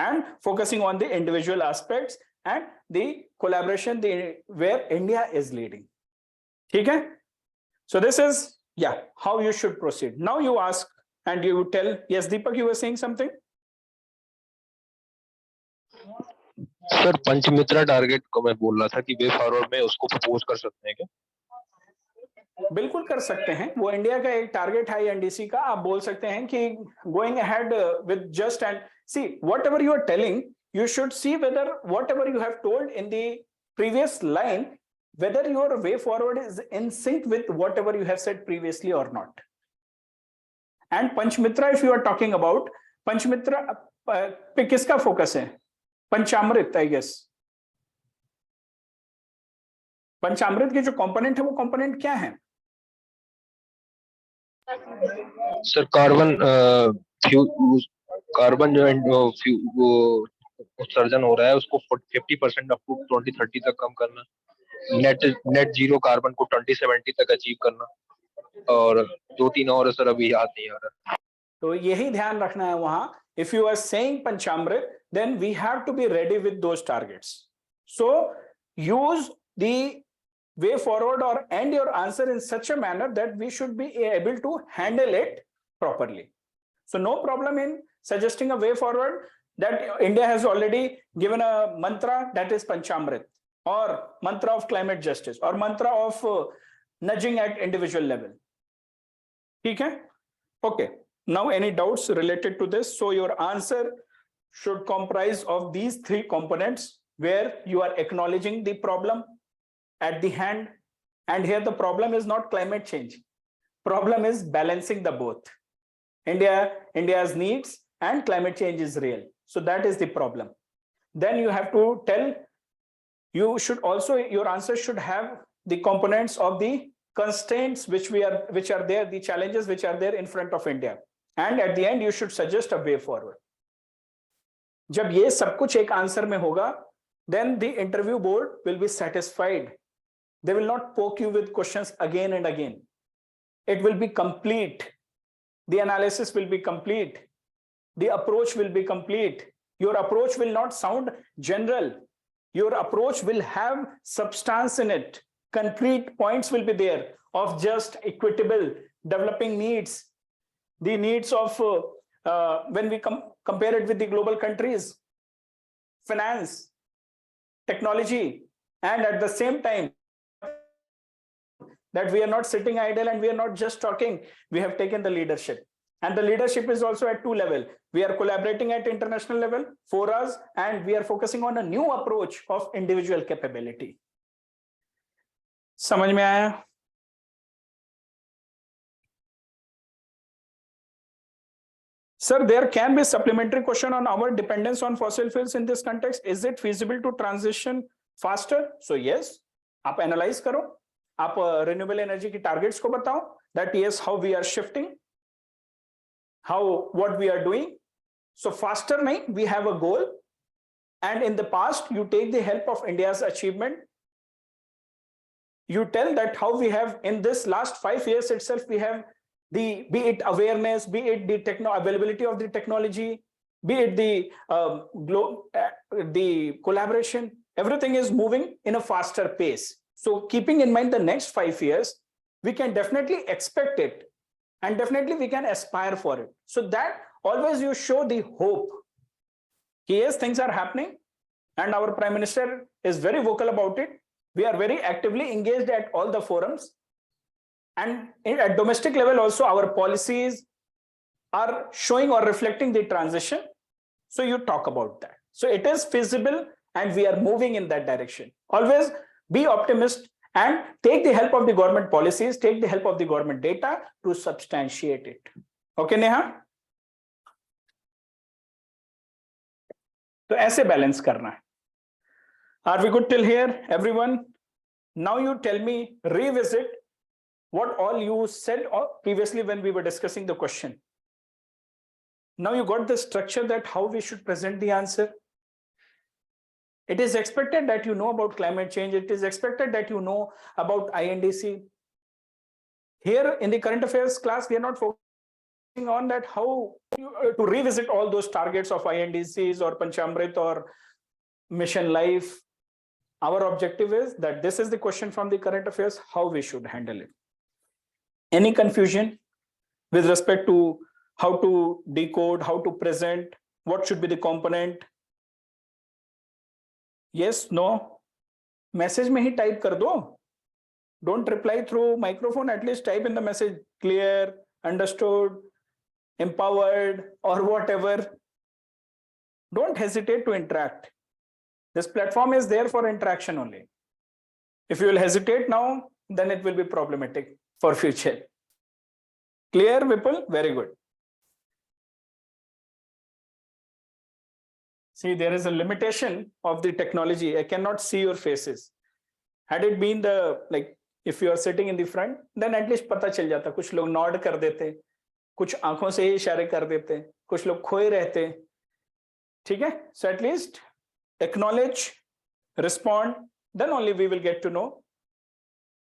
and focusing on the individual aspects and the collaboration where India is leading. Okay, so this is how you should proceed. Now you ask and you tell. Yes, Deepak, you were saying something. Sir Panchmitra target को मैं बोल रहा था कि way forward में उसको propose कर सकते हैं क्या? बिल्कुल कर सकते हैं, वो इंडिया का एक टारगेट है एनडीसी का, आप बोल सकते हैं कि going ahead with just and see whatever you are telling, you should see whether whatever you have told in the previous line, whether your way forward is in sync with whatever you have said previously or not. And Panchmitra, if you are talking about Panchmitra, पे किसका focus है? पंचामृत, I guess. पंचामृत के जो component है वो component क्या है? Sir carbon जो उत्सर्जन हो रहा है उसको 50% अप टू 2030 तक कम करना, नेट जीरो कार्बन को 2070 तक अचीव करना, और 2-3 और सर अभी याद नहीं आ रहा। तो यही ध्यान रखना है वहां। If you are saying Panchamrit, then we have to be ready with those targets. So use the way forward or end your answer in such a manner that we should be able to handle it properly. So no problem in suggesting a way forward that India has already given a mantra, that is Panchamrit, or mantra of climate justice, or mantra of nudging at individual level. Okay? Okay. Now any doubts related to this? So your answer should comprise of these 3 components where you are acknowledging the problem at the hand, and here the problem is not climate change. Problem is balancing the both. India's needs and climate change is real. So that is the problem. Then you have to tell, you should also, your answer should have the components of the constraints which are there, the challenges which are there in front of India. And at the end, you should suggest a way forward. जब ये सब कुछ एक answer में होगा, then the interview board will be satisfied. They will not poke you with questions again and again. It will be complete. The analysis will be complete. The approach will be complete. Your approach will not sound general. Your approach will have substance in it. Concrete points will be there of just equitable developing needs. The needs of when we compare it with the global countries, finance, technology, and at the same time, that we are not sitting idle and we are not just talking. We have taken the leadership. And the leadership is also at two levels. We are collaborating at international level for us, and we are focusing on a new approach of individual capability. समझ में आया? Sir, there can be supplementary question on our dependence on fossil fuels in this context. Is it feasible to transition faster? So yes, आप analyze करो, आप renewable energy की targets को बताओ, that yes, how we are shifting, what we are doing. So faster nahi, we have a goal, and in the past you take the help of India's achievement. You tell that how we have in this last 5 years itself, we have be it awareness, be it the availability of the technology, be it the collaboration, everything is moving in a faster pace. So keeping in mind the next 5 years, we can definitely expect it, and definitely we can aspire for it. So that always you show the hope. Yes, things are happening, and our Prime Minister is very vocal about it. We are very actively engaged at all the forums. And at domestic level also, our policies are showing or reflecting the transition. So you talk about that. So it is feasible, and we are moving in that direction. Always be optimist and take the help of the government policies, take the help of the government data to substantiate it. Okay, Neha? So ऐसे balance करना है. Are we good till here, everyone? Now you tell me, revisit what all you said previously when we were discussing the question. Now you got the structure that how we should present the answer. It is expected that you know about climate change. It is expected that you know about INDC. Here in the current affairs class, we are not focusing on that how to revisit all those targets of INDCs or Panchamrit or Mission Life. Our objective is that this is the question from the current affairs, how we should handle it. Any confusion with respect to how to decode, how to present, what should be the component? Yes, no? Message में ही type कर दो. Don't reply through microphone, at least type in the message clear, understood, empowered, or whatever. Don't hesitate to interact. This platform is there for interaction only. If you will hesitate now, then it will be problematic for future. Clear, Vipul? Very good. See, there is a limitation of the technology. I cannot see your faces. Had it been if you are sitting in the front, then at least पता चल जाता. कुछ लोग nod कर देते, कुछ आंखों से ही इशारे कर देते, कुछ लोग खोए रहते. ठीक है? So at least acknowledge, respond, then only we will get to know.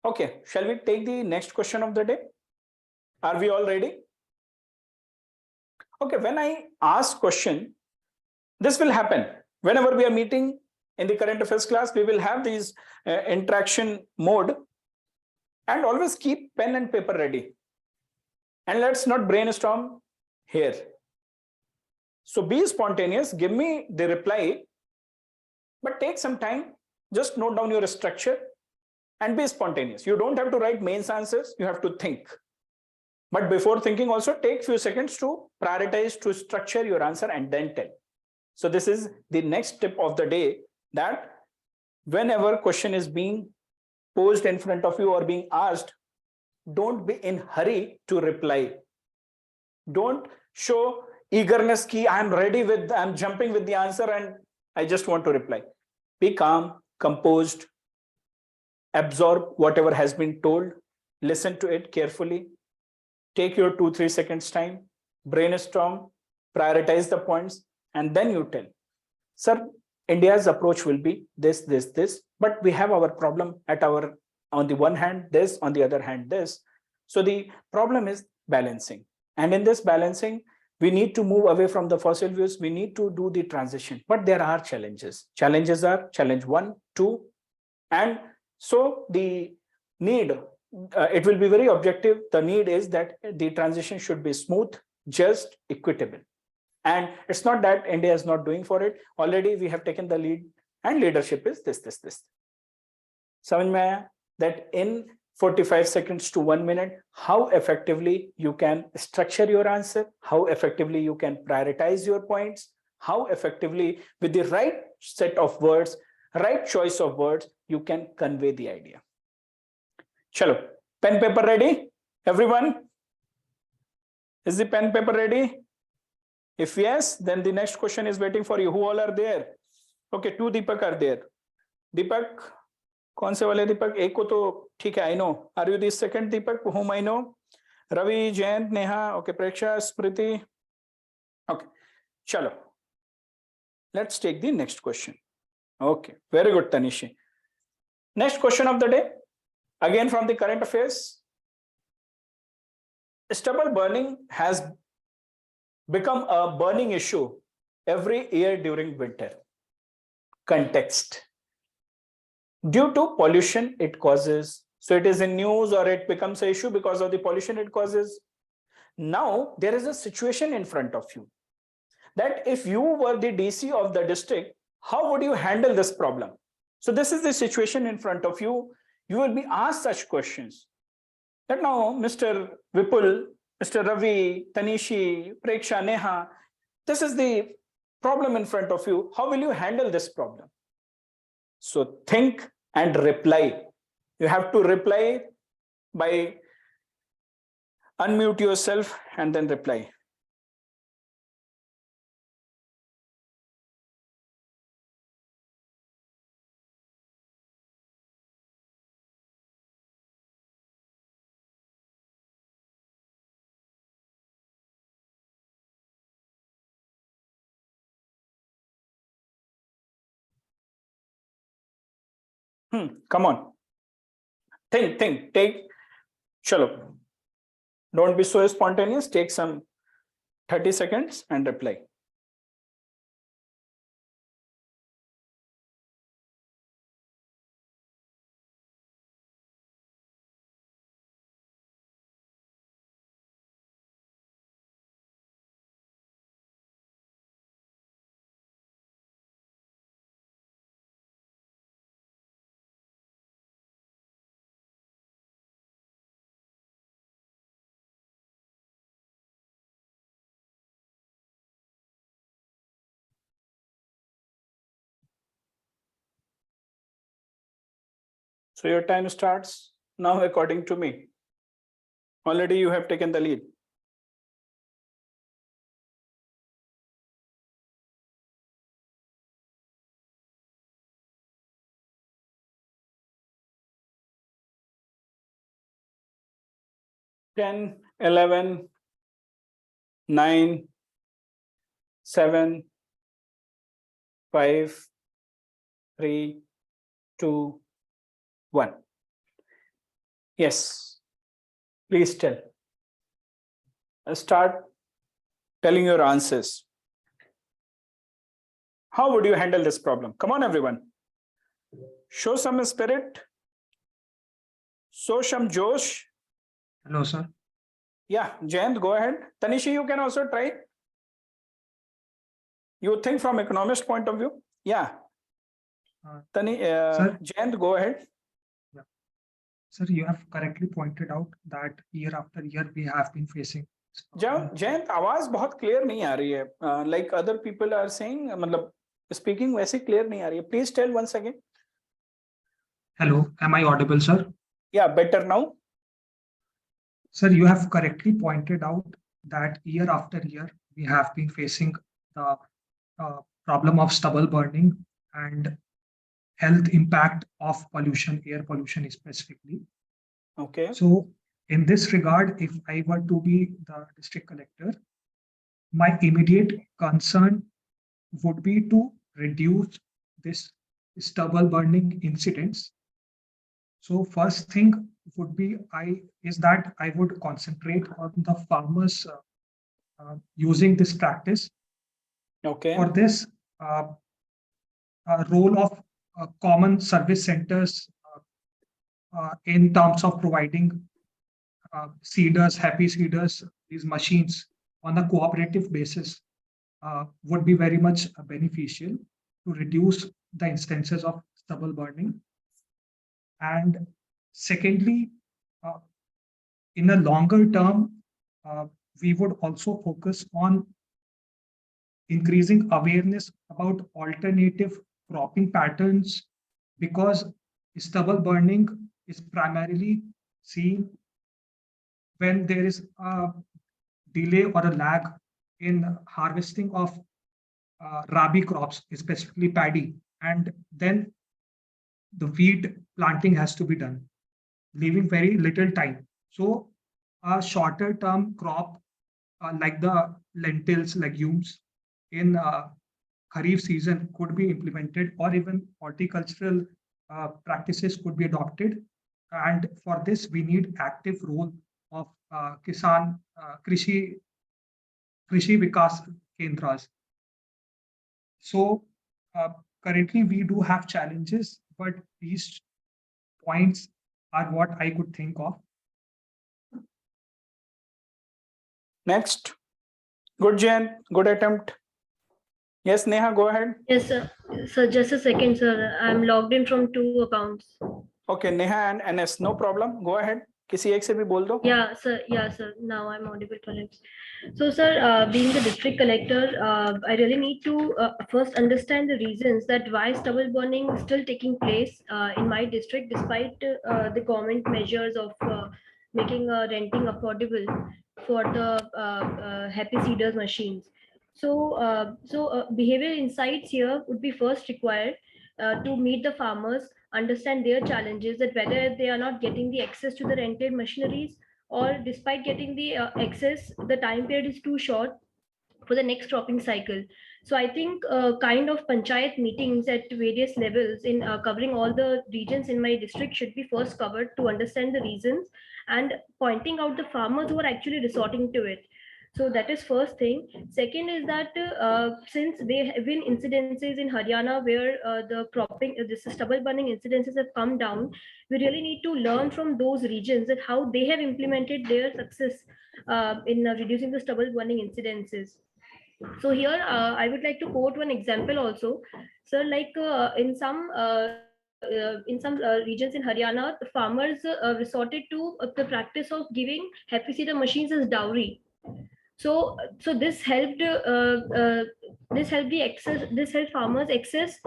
Okay, shall we take the next question of the day? Are we all ready? Okay, when I ask question, this will happen. Whenever we are meeting in the current affairs class, we will have these interaction mode, and always keep pen and paper ready. And let's not brainstorm here. So be spontaneous, give me the reply, but take some time, just note down your structure and be spontaneous. You don't have to write main answers, you have to think. But before thinking also, take few seconds to prioritize, to structure your answer and then tell. So this is the next tip of the day, that whenever question is being posed in front of you or being asked, don't be in hurry to reply. Don't show eagerness ki I'm jumping with the answer and I just want to reply. Be calm, composed, absorb whatever has been told, listen to it carefully, take your 2-3 seconds time, brainstorm, prioritize the points, and then you tell, sir, India's approach will be this, but we have our problem on the one hand, this, on the other hand, this. So the problem is balancing. And in this balancing, we need to move away from the fossil fuels. We need to do the transition, but there are challenges. Challenges are challenge 1, 2, and so the need, it will be very objective. The need is that the transition should be smooth, just, equitable. And it's not that India is not doing for it. Already we have taken the lead, and leadership is this. समझ में आया that in 45 seconds to 1 minute, how effectively you can structure your answer, how effectively you can prioritize your points, how effectively with the right set of words, right choice of words, you can convey the idea. Chalo, pen paper ready? Everyone? Is the pen paper ready? If yes, then the next question is waiting for you. Who all are there? Okay, 2 Deepak are there. Deepak, कौन से वाले दीपक? एक को तो ठीक है, I know. Are you the second Deepak whom I know? Ravi, Jayant, Neha, okay, Preksha, Smriti. Okay, chalo. Let's take the next question. Okay, very good, Tanishi. Next question of the day, again from the current affairs. Stubble burning has become a burning issue every year during winter. Context. Due to pollution it causes, so it is in news or it becomes an issue because of the pollution it causes. Now there is a situation in front of you that if you were the DC of the district, how would you handle this problem? So this is the situation in front of you. You will be asked such questions. That now Mr. Vipul, Mr. Ravi, Tanishi, Preksha, Neha, this is the problem in front of you. How will you handle this problem? So think and reply. You have to reply by unmute yourself and then reply. Come on. Think, take, chalo. Don't be so spontaneous. Take some 30 seconds and reply. So your time starts now according to me. Already you have taken the lead. Ten, 11, 9, 7, 5, 3, 2, 1. Yes, please tell. Start telling your answers. How would you handle this problem? Come on, everyone. Show some spirit. Show some josh. Hello, sir. Yeah, Jayant, go ahead. Tanishi, you can also try. You think from economist point of view? Yeah. Jayant, go ahead. Sir, you have correctly pointed out that year after year we have been facing. Jayant, आवाज बहुत clear नहीं आ रही है. Like other people are saying, मतलब speaking वैसे clear नहीं आ रही है. Please tell once again. Hello, am I audible, sir? Yeah, better now. Sir, you have correctly pointed out that year after year we have been facing the problem of stubble burning, and health impact of pollution, air pollution specifically. Okay. So in this regard, if I were to be the district collector, my immediate concern would be to reduce this stubble burning incidents. So first thing would be that I would concentrate on the farmers using this practice. Okay. For this, role of common service centers in terms of providing seeders, happy seeders, these machines on a cooperative basis would be very much beneficial to reduce the instances of stubble burning. And secondly, in a longer term, we would also focus on increasing awareness about alternative cropping patterns, because stubble burning is primarily seen when there is a delay or a lag in harvesting of rabi crops, specifically paddy, and then the wheat planting has to be done, leaving very little time. So a shorter term crop like the lentils, legumes in Kharif season could be implemented, or even horticultural practices could be adopted. And for this, we need active role of Krishi Vikas Kendras. So currently we do have challenges, but these points are what I could think of. Next. Good, Jen. Good attempt. Yes, Neha, go ahead. Yes, sir. So just a second, sir. I'm logged in from 2 accounts. Okay, Neha and NS, no problem. Go ahead. किसी एक से भी बोल दो. Yeah, sir. Yeah, sir. Now I'm audible, perhaps. So, sir, being the district collector, I really need to first understand the reasons that why stubble burning is still taking place in my district, despite the government measures of making renting affordable for the happy seeders machines. So, behavioral insights here would be first required to meet the farmers, understand their challenges, that whether they are not getting the access to the rented machineries, or despite getting the access, the time period is too short for the next cropping cycle. So I think kind of panchayat meetings at various levels in covering all the regions in my district should be first covered to understand the reasons and pointing out the farmers who are actually resorting to it. So that is first thing. Second is that since there have been incidences in Haryana where the cropping, this stubble burning incidences have come down, we really need to learn from those regions that how they have implemented their success in reducing the stubble burning incidences. So here I would like to quote one example also. So like in some regions in Haryana, the farmers resorted to the practice of giving happy seeder machines as dowry. So this helped farmers access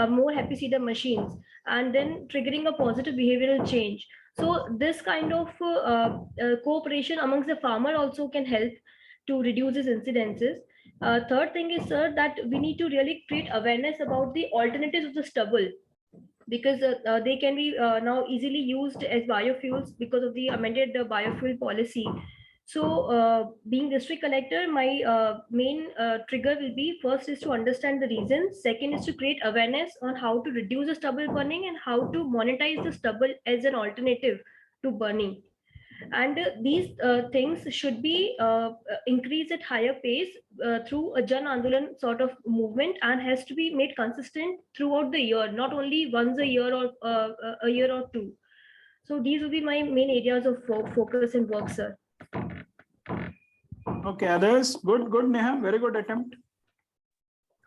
more happy seeder machines, and then triggering a positive behavioral change. So this kind of cooperation amongst the farmer also can help to reduce these incidences. Third thing is, sir, that we need to really create awareness about the alternatives of the stubble, because they can be now easily used as biofuels because of the amended biofuel policy. So being district collector, my main trigger will be, first is to understand the reasons, second is to create awareness on how to reduce the stubble burning and how to monetize the stubble as an alternative to burning. And these things should be increased at higher pace through a Jan Andolan sort of movement, and has to be made consistent throughout the year, not only once a year or a year or two. So these will be my main areas of focus and work, sir. Okay, others? Good, Neha. Very good attempt.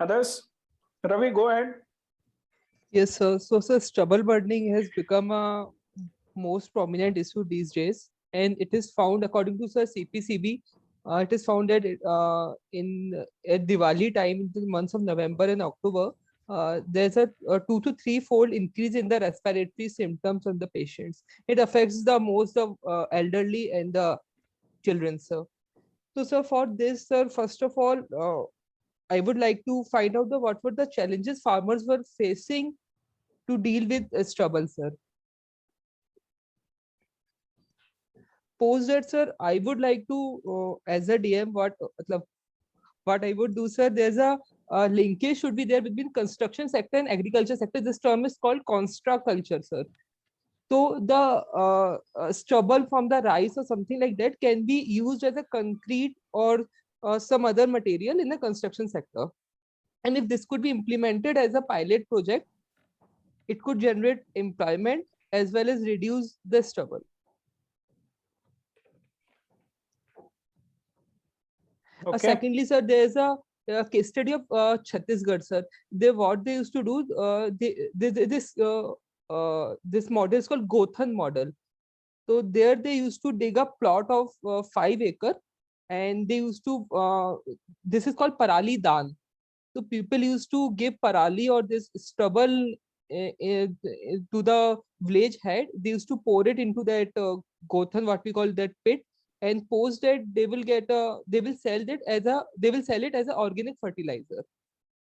Others? Ravi, go ahead. Yes, sir. So, sir, stubble burning has become a most prominent issue these days, and it is found, according to Sir CPCB, it is found that at Diwali time, in the months of November and October, there's a 2 to 3-fold increase in the respiratory symptoms of the patients. It affects the most of elderly and the children, sir. So, sir, for this, sir, first of all, I would like to find out what were the challenges farmers were facing to deal with stubble, sir. Post that, sir, I would like to, as a DM, what I would do, sir, there's a linkage should be there between construction sector and agriculture sector. This term is called construct culture, sir. So the stubble from the rice or something like that can be used as a concrete or some other material in the construction sector. And if this could be implemented as a pilot project, it could generate employment as well as reduce the stubble. Okay. Secondly, sir, there's a case study of Chhattisgarh, sir. What they used to do, this model is called Gothan model. So there they used to dig a plot of 5 acre, and they used to, this is called Parali Dan. So people used to give Parali or this stubble to the village head. They used to pour it into that Gothan, what we call that pit, and post that they will sell it as an organic fertilizer.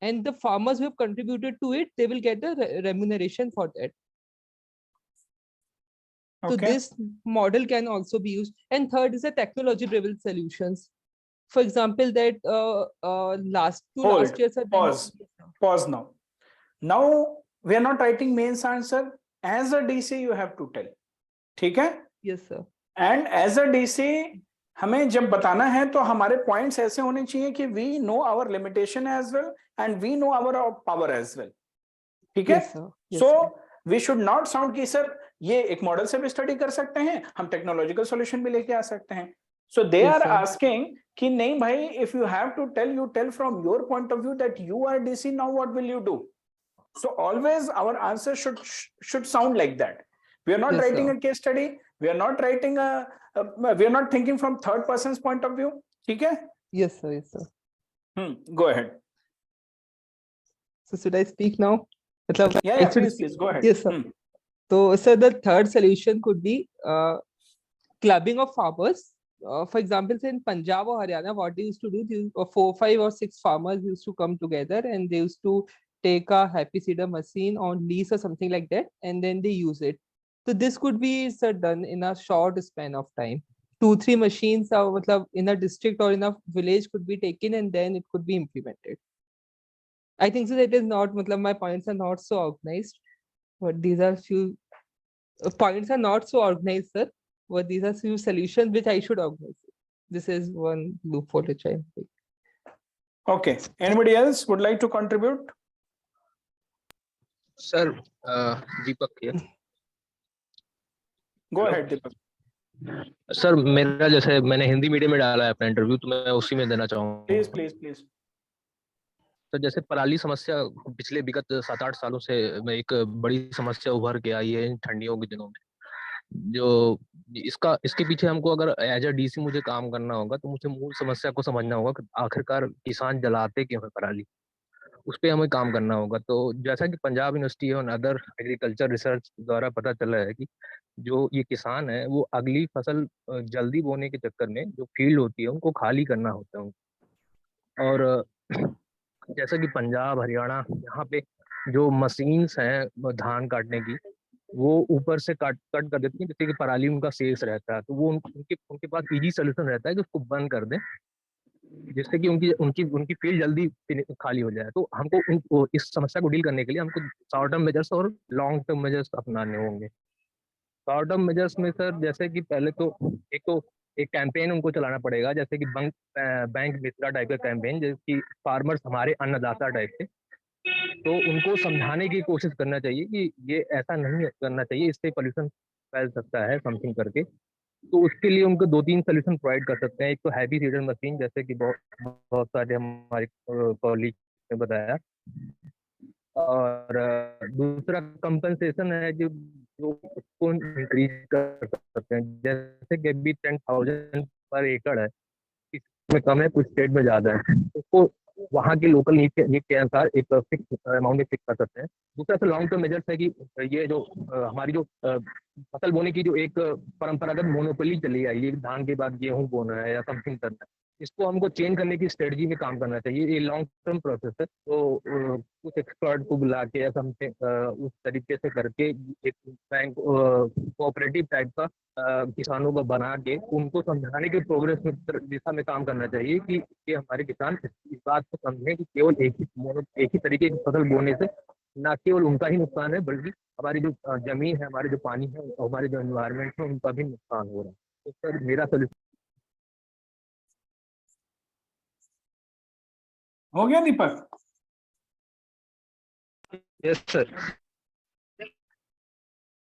And the farmers who have contributed to it, they will get the remuneration for that. So this model can also be used. And third is the technology-driven solutions. For example, that last year, sir. Pause now. Now we are not writing mains answer. As a DC, you have to tell. ठीक है? Yes, sir. And as a DC, हमें जब बताना है तो हमारे points ऐसे होने चाहिए कि we know our limitation as well and we know our power as well. ठीक है? Yes, sir. Yes, so sir. we should not sound कि सर ये एक मॉडल से भी स्टडी कर सकते हैं, हम टेक्नोलॉजिकल सॉल्यूशन भी लेके आ सकते हैं. So they Yes, are sir. asking कि नहीं भाई, if you have to tell, you tell from your point of view that you are DC, now what will you do? So always our answer should sound like that. We are not Yes, writing sir. a case study. We are not writing we are not thinking from third person's point of view. ठीक है? Yes, sir. Yes, sir. Go ahead. So should I speak now? Yeah, please go ahead. Yes, sir. So, sir, the third solution could be clubbing of farmers. For example, say in Punjab or Haryana, what they used to do, 4, 5 or 6 farmers used to come together and they used to take a happy seeder machine on lease or something like that, and then they use it. So this could be, sir, done in a short span of time. 2, 3 machines in a district or in a village could be taken and then it could be implemented. I think so that is not, my points are not so organized, but these are few points are not so organized, sir. But these are few solutions which I should organize. This is one loophole which I think. Okay. Anybody else would like to contribute? Sir, Deepak here. Go ahead, Deepak. Sir मेरा जैसे मैंने Hindi medium में डाला है अपना interview, तो मैं उसी में देना चाहूँगा. प्लीज. तो जैसे पराली समस्या पिछले विगत 7-8 सालों से एक बड़ी समस्या उभर के आई है इन ठंडियों के दिनों में. जो इसके पीछे हमको अगर एज अ डीसी मुझे काम करना होगा तो मुझे मूल समस्या को समझना होगा कि आखिरकार किसान जलाते क्यों है पराली, उस पर हमें काम करना होगा. तो जैसा कि पंजाब यूनिवर्सिटी और अदर एग्रीकल्चर रिसर्च द्वारा पता चला है कि जो ये किसान है वो अगली फसल जल्दी बोने के चक्कर में जो फील्ड होती है उनको खाली करना होता है. और जैसा कि पंजाब हरियाणा यहाँ पे जो मशीन्स हैं धान काटने की, वो ऊपर से कट कर देती हैं, जैसे कि पराली उनका शेष रहता है, तो वो उनके पास इजी सोल्यूशन रहता है कि उसको बंद कर दें, जिससे कि उनकी फील्ड जल्दी खाली हो जाए. तो हमको इस समस्या को डील करने के लिए हमको शॉर्ट टर्म मेजर्स और लॉन्ग टर्म मेजर्स अपनाने होंगे. शॉर्ट टर्म मेजर्स में सर जैसे कि पहले तो एक कैंपेन उनको चलाना पड़ेगा, जैसे कि बैंक मित्रा टाइप का कैंपेन, जैसे कि फार्मर्स हमारे अन्नदाता टाइप के. तो उनको समझाने की कोशिश करना चाहिए कि ये ऐसा नहीं करना चाहिए, इससे पॉल्यूशन फैल सकता है समथिंग करके. तो उसके लिए उनको 2-3 सोल्यूशन प्रोवाइड कर सकते हैं. एक तो हैवी सीडर मशीन, जैसे कि बहुत सारे हमारे कॉलीग ने बताया, और दूसरा कंपनसेशन है जो उसको इंक्रीज कर सकते हैं, जैसे कि अभी 10,000 पर एकड़ है, इसमें कम है, कुछ स्टेट में ज्यादा है, उसको वहाँ के लोकल नीड के अनुसार एक फिक्स अमाउंट में फिक्स कर सकते हैं. दूसरा तो लॉन्ग टर्म मेजर्स है कि ये जो हमारी जो फसल बोने की जो एक परंपरागत मोनोपोली चली आई है, धान के बाद गेहूं बोना है या समथिंग करना है, इसको हमको चेंज करने की स्ट्रेटजी में काम करना चाहिए। ये लॉन्ग टर्म प्रोसेस है, तो कुछ एक्सपर्ट को बुला के या समथिंग उस तरीके से करके एक बैंक कोऑपरेटिव टाइप का किसानों को बना के उनको समझाने के प्रोग्रेस में दिशा में काम करना चाहिए कि ये हमारे किसान इस बात को समझें कि केवल एक ही तरीके की फसल बोने से ना केवल उनका ही नुकसान है, बल्कि हमारी जो जमीन है, हमारे जो पानी है, हमारे जो एनवायरमेंट है, उनका भी नुकसान हो रहा है। तो सर मेरा सोल्यूशन हो गया दीपक? Yes sir.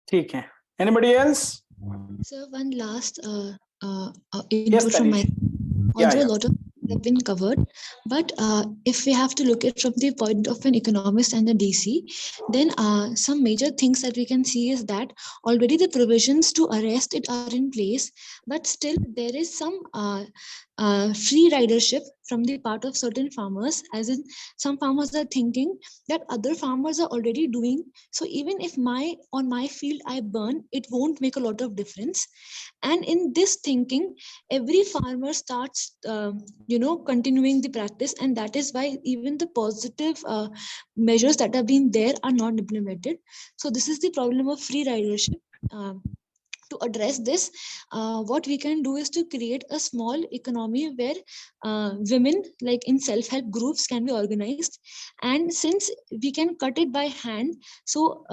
ठीक है, anybody else? So one last Yes, input from my, Tanish. although Yeah. a lot of have been covered, but if we have to look at from the point of an economist and a DC, then some major things that we can see is that already the provisions to arrest it are in place, but still there is some free ridership from the part of certain farmers, as in some farmers are thinking that other farmers are already doing, so even if on my field I burn, it won't make a lot of difference. And in this thinking, every farmer starts continuing the practice, and that is why even the positive measures that have been there are not implemented. So this is the problem of free ridership. To address this, what we can do is to create a small economy where women, like in self-help groups, can be organized. And since we can cut it by hand, so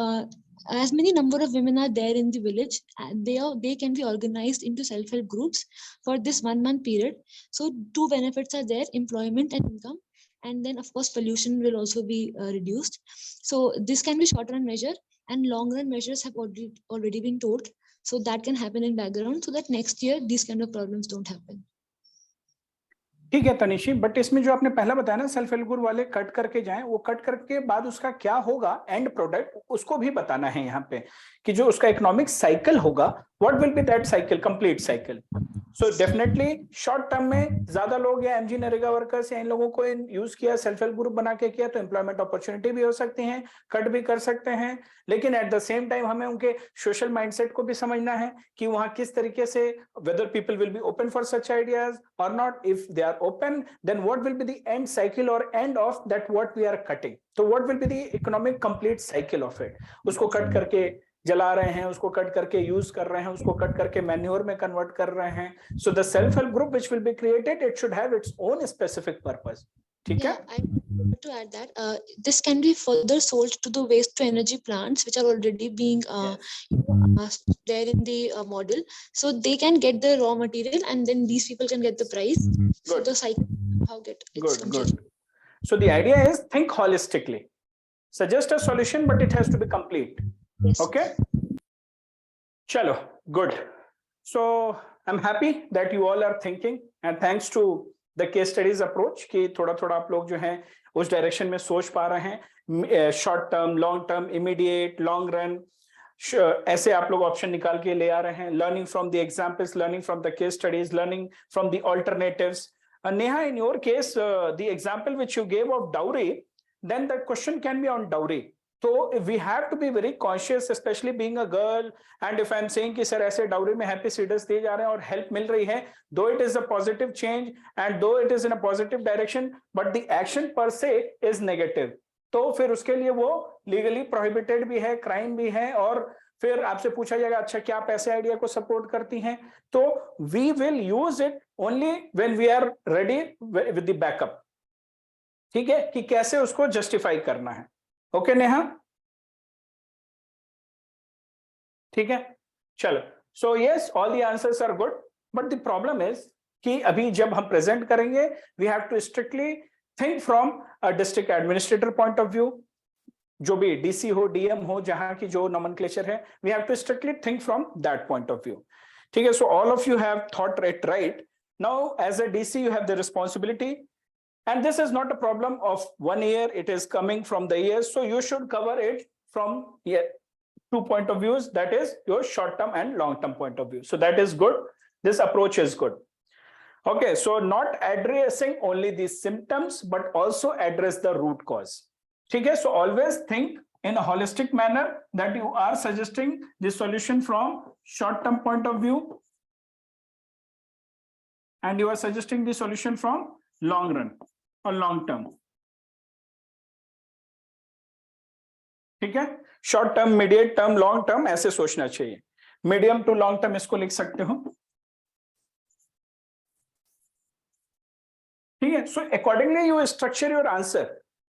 as many number of women are there in the village, they can be organized into self-help groups for this 1 month period. So two benefits are there: employment and income. And then of course pollution will also be reduced. So this can be short-run measure, and long-run measures have already been told. So that can happen in background, so that next year these kind of problems don't happen. ठीक है तनिशी, but इसमें जो आपने पहला बताया ना, self help group वाले cut करके जाएं, वो कट करके बाद उसका क्या होगा एंड प्रोडक्ट, उसको भी बताना है यहाँ पे कि जो उसका इकोनॉमिक साइकिल होगा, what will be that cycle, complete cycle. So definitely short term में ज्यादा लोग या एमजी नरेगा वर्कर्स या इन लोगों को यूज किया, सेल्फ हेल्प ग्रुप बना के किया, तो एम्प्लॉयमेंट अपॉर्चुनिटी भी हो सकती है, कट भी कर सकते हैं. लेकिन एट द सेम टाइम हमें उनके सोशल माइंडसेट को भी समझना है कि वहां किस तरीके से, whether people will be open for such ideas और not. If they are open, then what will be the end cycle or end of that what we are cutting? So what will be the economic complete cycle of it? उसको cut करके जला रहे हैं, उसको cut करके use कर रहे हैं, उसको कट करके मैन्योर में कन्वर्ट कर रहे हैं. So the self help group which will be created, it should have its own specific purpose. ठीक है? I want to add that this can be further sold to the waste to energy plants which are already being there in the model, so they can get the raw material and then these people can get the price. So the cycle how get good. So the idea is think holistically, suggest a solution, but it has to be complete. Yes. Okay, chalo, good. So I'm happy that you all are thinking, and thanks to the case studies approach कि थोड़ा थोड़ा आप लोग जो हैं उस direction में सोच पा रहे हैं. Short term, long term, immediate, long run, ऐसे आप लोग ऑप्शन निकाल के ले आ रहे हैं. Learning from the examples, learning from the case studies, learning from the alternatives. Neha, in your case, the example which you gave of dowry, then the question can be on dowry. So we have to be very conscious, especially being a girl. And if I'm saying कि sir ऐसे dowry में happy seeders दिए जा रहे हैं और help मिल रही है, though it is a positive change and though it is in a positive direction, but the action per se is negative. तो फिर उसके लिए वो legally prohibited भी है, crime भी है, और फिर आपसे पूछा जाएगा अच्छा क्या आप ऐसे आइडिया को सपोर्ट करती हैं. तो we will use it only when we are ready with the backup. ठीक है, कि कैसे उसको जस्टिफाई करना है. ओके नेहा, ठीक है, चलो. So yes, all the answers are good, but the problem is कि अभी जब हम प्रेजेंट करेंगे, we have to strictly think from a district administrator point of view. जो भी डीसी हो, डीएम हो, जहां की जो नॉमेनक्लेचर है, we have to strictly think from that point of view. ठीक है, so all of you have thought it right. Now as a DC you have the responsibility, and this is not a problem of 1 year, it is coming from the years, so you should cover it from two point of views, that is your short term and long term point of view. So that is good, this approach is good. Okay, so not addressing only the symptoms but also address the root cause. ठीक है, so always think in a holistic manner that you are suggesting the solution from short term point of view, and you are suggesting the solution from long run or long term. ठीक है, short term, mediate term, long term ऐसे सोचना चाहिए. Medium to long term इसको लिख सकते हो. ठीक है, so accordingly you structure your answer.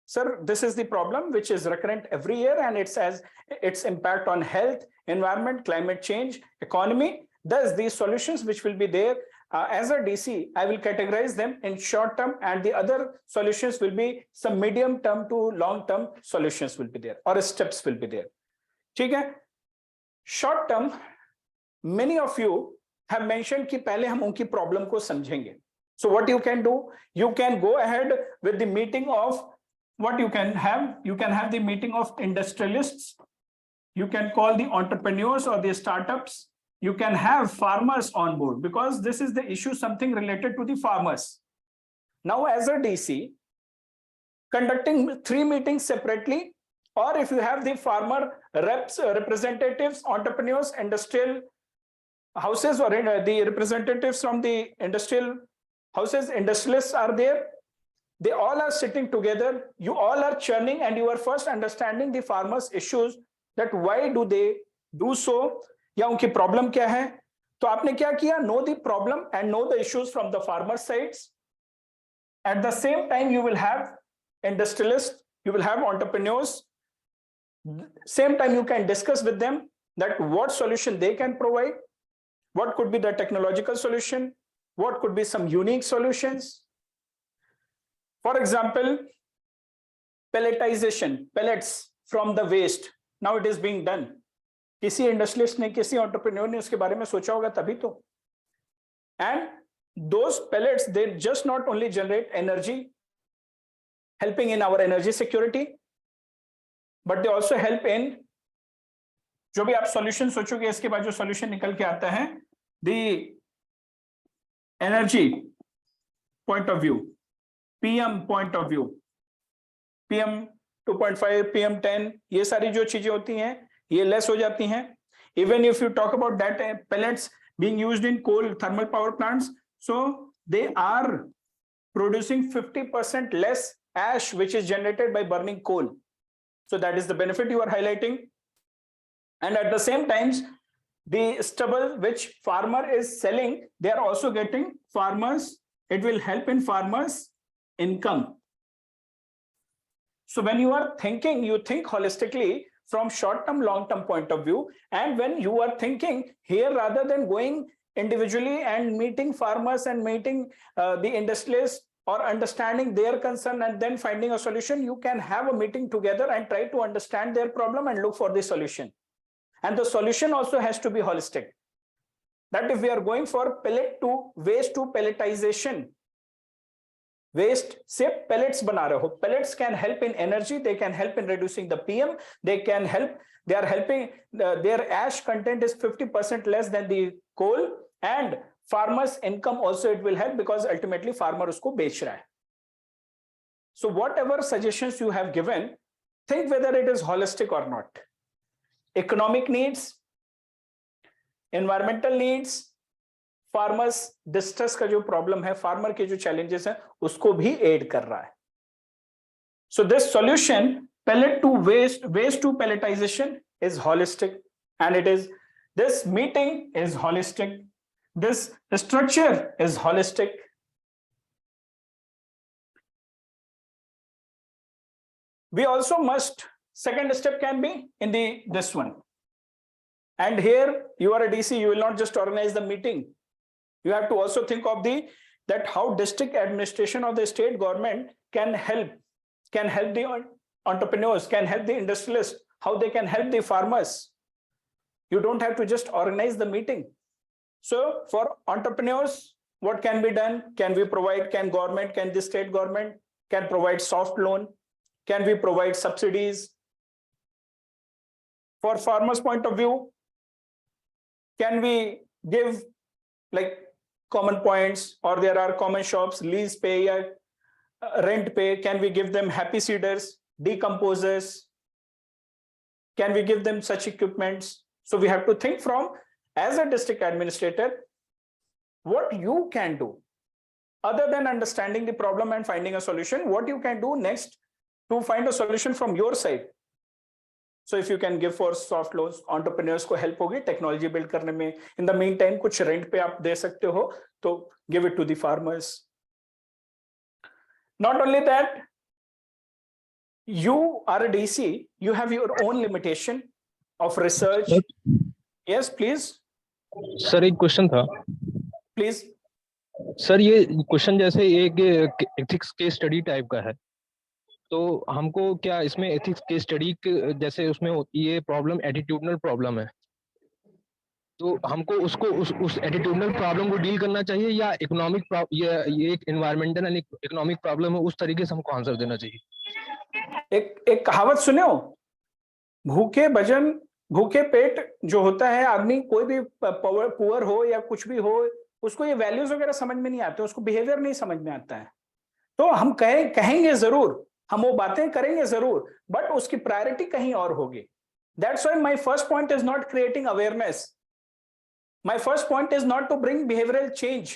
Sir, this is the problem which is recurrent every year and it has its impact on health, environment, climate change, economy. Thus these solutions which will be there, as a DC I will categorize them in short term and the other solutions will be some medium term to long term solutions will be there or steps will be there. ठीक है, short term many of you have mentioned कि पहले हम उनकी problem को समझेंगे. So what you can do, you can go ahead with the meeting of what you can have the meeting of industrialists, you can call the entrepreneurs or the startups, you can have farmers on board because this is the issue, something related to the farmers. Now as a DC, conducting 3 meetings separately, or if you have the farmer reps, representatives, entrepreneurs, industrial houses or the representatives from the industrial houses, industrialists are there, they all are sitting together, you all are churning and you are first understanding the farmers issues, that why do they do so, या उनकी problem क्या है. तो आपने क्या किया, know the problem and know the issues from the farmer sides. At the same time you will have industrialists, you will have entrepreneurs, same time you can discuss with them that what solution they can provide, what could be the technological solution, what could be some unique solutions. For example, pelletization, pellets from the waste, now it is being done. किसी industrialist ने, किसी entrepreneur ने उसके बारे में सोचा होगा तभी तो. And those pellets, they just not only generate energy, helping in our energy security, but they also help in जो भी आप सॉल्यूशन सोचोगे इसके बाद जो सॉल्यूशन निकल के आता है, the energy point of view, PM point of view, PM 2.5, PM 10, ये सारी जो चीजें होती हैं ये लेस हो जाती हैं. Even if you talk about that pellets being used in coal thermal power plants, so they are producing 50% less ash which is generated by burning coal. So that is the benefit you are highlighting. And at the same time, the stubble which farmer is selling, they are also getting farmers, it will help in farmers' income. So when you are thinking, you think holistically from short-term, long-term point of view. And when you are thinking here, rather than going individually and meeting farmers and meeting the industrialists or understanding their concern and then finding a solution, you can have a meeting together and try to understand their problem and look for the solution. And the solution also has to be holistic. That if we are going for pellet to waste to pelletization, waste से pellets बना रहे हो, pellets can help in energy, they can help in reducing the PM, they can help, they are helping, their ash content is 50% less than the coal, and farmers income also it will help because ultimately farmer उसको बेच रहा है. So whatever suggestions you have given, think whether it is holistic or not. Economic needs, environmental needs, farmers distress का जो problem है, farmer के जो challenges हैं, उसको भी aid कर रहा है. So this solution, pellet to waste, waste to pelletization, is holistic, and it is, this meeting is holistic, this structure is holistic. We also must, second step can be in the this one. And here you are a DC, you will not just organize the meeting. You have to also think of the that how district administration or the state government can help the entrepreneurs, can help the industrialists, how they can help the farmers. You don't have to just organize the meeting. So for entrepreneurs, what can be done? Can we provide, can government, can the state government can provide soft loan? Can we provide subsidies? For farmers' point of view, can we give like common points, or there are common shops, lease pay, rent pay? Can we give them happy seeders, decomposers? Can we give them such equipments? So we have to think from, as a district administrator, what you can do. other than understanding the problem and finding a solution, what you can do next to find a solution from your side. So if you can give for soft loans, entrepreneurs को help होगी technology build करने में. In the meantime, कुछ rent पे आप दे सकते हो, तो give it to the farmers. Not only that, you are a DC, you have your own limitation of research. Yes, please. Sir एक क्वेश्चन था. Please. सर ये क्वेश्चन जैसे एक एथिक्स केस स्टडी टाइप का है, तो हमको क्या इसमें एथिक्स केस स्टडी जैसे उसमें ये प्रॉब्लम एटीट्यूडनल प्रॉब्लम है, तो हमको उसको उस एटीट्यूडनल प्रॉब्लम को डील करना चाहिए या इकोनॉमिक ये एक एनवायरमेंटल एंड इकोनॉमिक प्रॉब्लम है, उस तरीके से हमको आंसर देना चाहिए? एक कहावत सुने हो, भूखे पेट जो होता है आदमी, कोई भी पुअर हो या कुछ भी हो, उसको ये वैल्यूज वगैरह समझ में नहीं आते, उसको बिहेवियर नहीं समझ में आता है. तो हम कहेंगे जरूर, हम वो बातें करेंगे जरूर, बट उसकी प्रायोरिटी कहीं और होगी. That's why my first point is not creating awareness. My first point is not to bring behavioral change.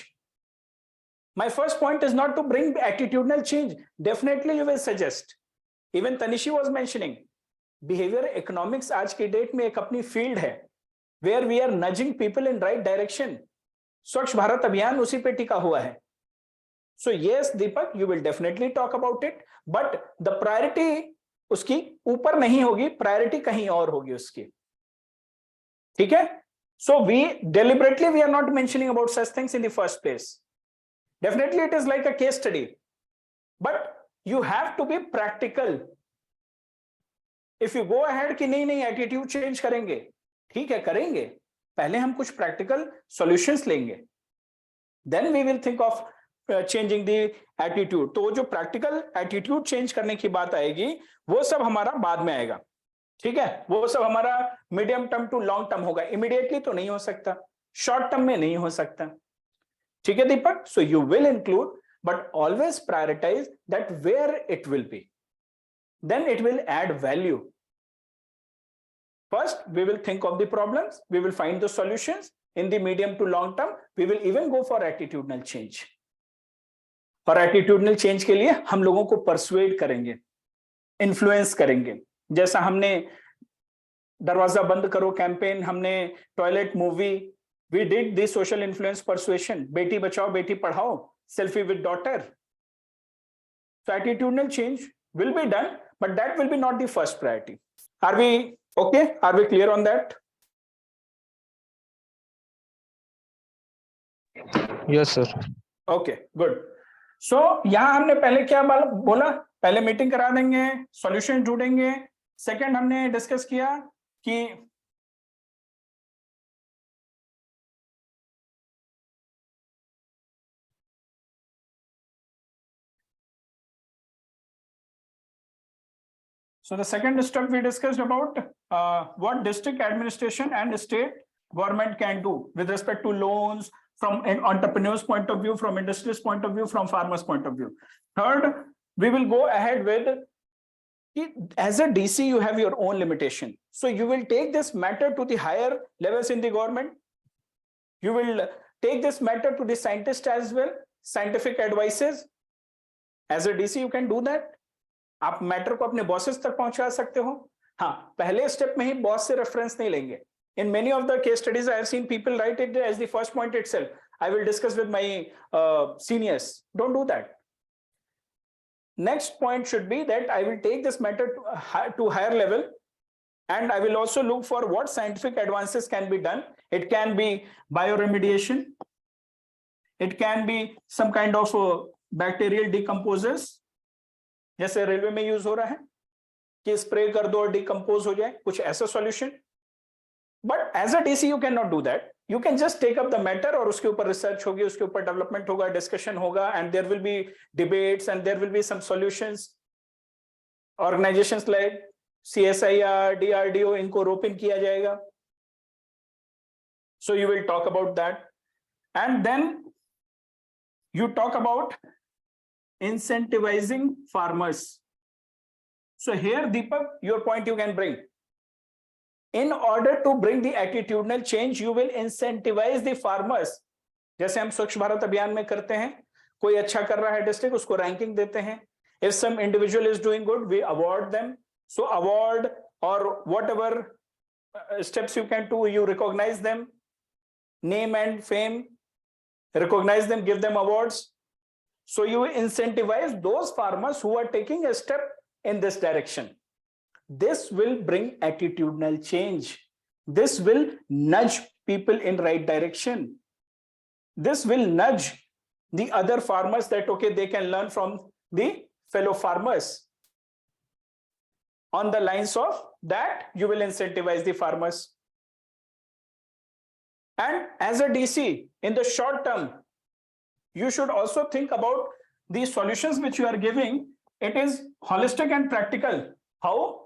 My first point is not to bring attitudinal change. Definitely you will suggest. Even Tanishi was mentioning, behavior economics आज की date में एक अपनी field है, where we are nudging people in right direction. स्वच्छ भारत अभियान उसी पे टिका हुआ है. So yes, Deepak, you will definitely talk about it, but the priority उसकी ऊपर नहीं होगी, priority कहीं और होगी उसकी. ठीक है? So we deliberately are not mentioning about such things in the first place. Definitely it is like a case study, but you have to be practical. If you go ahead कि नहीं attitude change करेंगे, ठीक है करेंगे, पहले हम कुछ practical solutions लेंगे, then we will think of changing the attitude. तो जो practical attitude change करने की बात आएगी, वो सब हमारा बाद में आएगा. ठीक है, वो सब हमारा medium term to long term होगा. इमीडिएटली तो नहीं हो सकता, शॉर्ट टर्म में नहीं हो सकता. ठीक है Deepak? So you will include, but always prioritize that where it will be, then it will add value. First we will think of the problems, we will find the solutions. In the medium to long term we will even go for attitudinal change. और attitudinal change के लिए हम लोगों को persuade करेंगे, influence करेंगे. जैसा हमने दरवाजा बंद करो कैंपेन, हमने toilet movie, we did the social influence persuasion, Beti Bachao Beti Padhao, selfie with daughter. So attitudinal change will be done, but that will be not the first priority. Are we okay? Are we clear on that? Yes sir. Okay good. So यहां हमने पहले क्या बोला, पहले meeting करा देंगे, solution ढूंढेंगे. Second हमने डिस्कस किया कि so the second step we discussed about what district administration and state government can do with respect to loans, from an entrepreneur's point of view, from industry's point of view, from farmer's point of view. Third, we will go ahead with, as a DC, you have your own limitation. So you will take this matter to the higher levels in the government. You will take this matter to the scientists as well, scientific advices. As a DC, you can do that. आप matter को अपने bosses तक पहुंचा सकते हो. हाँ, पहले step में ही बॉस से रेफरेंस नहीं लेंगे. In many of the case studies, I have seen people write it as the first point itself. I will discuss with my seniors. Don't do that. Next point should be that I will take this matter to higher level, and I will also look for what scientific advances can be done. It can be bioremediation. It can be some kind of bacterial decomposers. जैसे railway में use हो रहा है कि spray कर दो और decompose हो जाए, कुछ ऐसा solution. But as a DC you can not do that. You can just take up the matter और उसके ऊपर रिसर्च होगी, उसके ऊपर डेवलपमेंट होगा, डिस्कशन होगा, and there will be debates and there will be some solutions. Organisations like CSIR, DRDO, इनको rope in किया जाएगा. So you will talk about that, and then you talk about incentivizing farmers. So here, Deepak, your point you can bring. In order to bring the attitudinal change, you will incentivize the farmers. जैसे हम स्वच्छ भारत अभियान में करते हैं, कोई अच्छा कर रहा है डिस्ट्रिक्ट, उसको रैंकिंग देते हैं. If some individual is doing good, we award them. So award or whatever steps you can do, you recognize them, name and fame, recognize them, give them awards. So you incentivize those farmers who are taking a step in this direction. This will bring attitudinal change. This will nudge people in right direction. This will nudge the other farmers that, okay, they can learn from the fellow farmers. On the lines of that, you will incentivize the farmers. And as a DC, in the short term, you should also think about the solutions which you are giving. It is holistic and practical. How?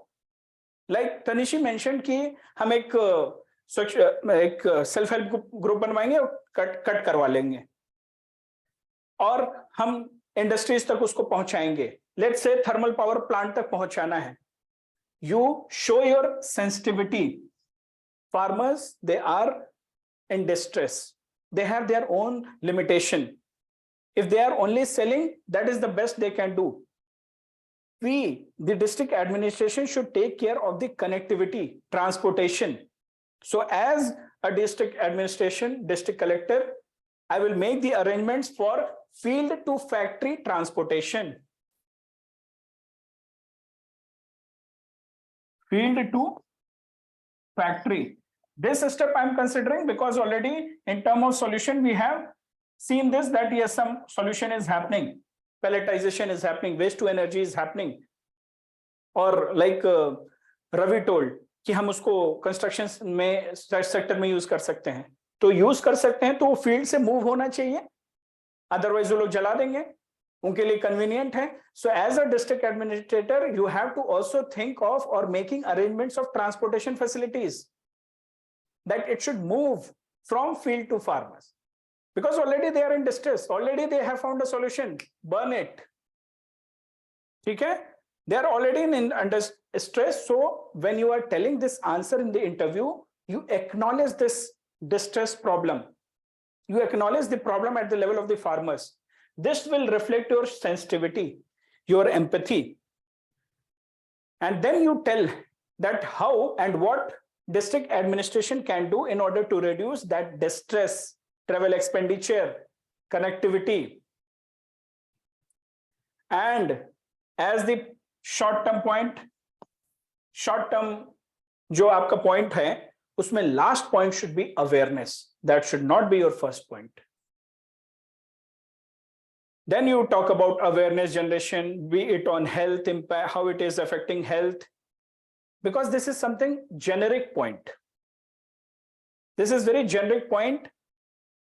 Like Tanishi mentioned कि हम एक self help group बनवाएंगे और cut करवा लेंगे और हम industries तक उसको पहुंचाएंगे. Let's say thermal power plant तक पहुंचाना है. You show your sensitivity. Farmers, they are in distress. They have their own limitation. If they are only selling, that is the best they can do. We, the district administration, should take care of the connectivity, transportation. So as a district administration, district collector, I will make the arrangements for field to factory transportation. Field to factory. This step I am considering because already in terms of solution, we have seen this, that yes, some solution is happening. Pelletization is happening, waste to energy is happening. Or like Ravi told, कि हम उसको construction में sector में use कर सकते हैं. तो use कर सकते हैं तो वो फील्ड से मूव होना चाहिए, अदरवाइज वो लोग जला देंगे, उनके लिए कन्वीनियंट है. So as a district administrator you have to also think of और making arrangements of transportation facilities that it should move from field to farmers, because already they are in distress, already they have found a solution, burn it. ठीक है, they are already in under stress. So when you are telling this answer in the interview, you acknowledge this distress problem, you acknowledge the problem at the level of the farmers. This will reflect your sensitivity, your empathy, and then you tell that how and what district administration can do in order to reduce that distress. Travel expenditure, connectivity, and as the short term point, short term जो आपका point है उसमें last point should be awareness. That should not be your first point. Then you talk about awareness generation, be it on health impact, how it is affecting health, because this is something generic point. This is very generic point.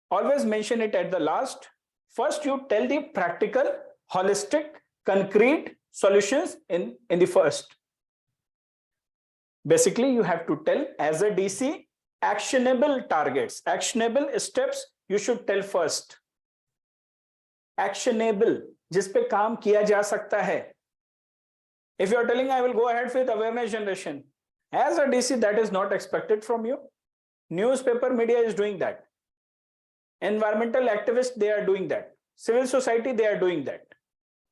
Always mention it at the last. First, you tell the practical, holistic, concrete solutions in the first. Basically, you have to tell as a DC, actionable targets, actionable steps you should tell first. Actionable, जिस पे काम किया जा सकता है. If you are telling I will go ahead with awareness generation, as a DC, that is not expected from you. Newspaper media is doing that. Environmental activists, they are doing that. Civil society, they are doing that.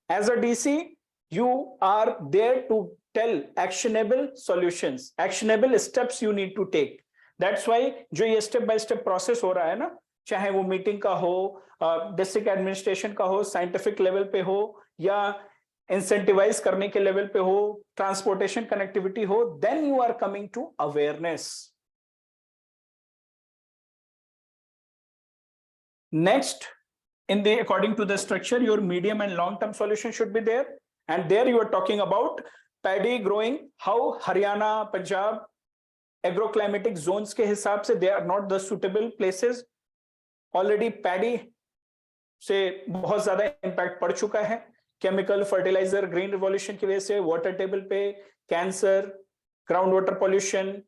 As a DC, you are there to tell actionable solutions, actionable steps you need to take. That's why जो ये step by step process हो रहा है ना, चाहे वो meeting का हो, डिस्ट्रिक्ट एडमिनिस्ट्रेशन का हो, साइंटिफिक लेवल पे हो या इंसेंटिवाइज करने के लेवल पे हो, ट्रांसपोर्टेशन कनेक्टिविटी हो, then you are coming to awareness. Next, according to the structure, your medium and long-term solution should be there. And there you are talking about paddy growing, how Haryana, Punjab, agroclimatic zones के हिसाब से they are not the suitable places. Already paddy से बहुत ज़्यादा impact पड़ चुका है. Chemical fertilizer, green revolution की वजह से water table पे cancer, groundwater pollution,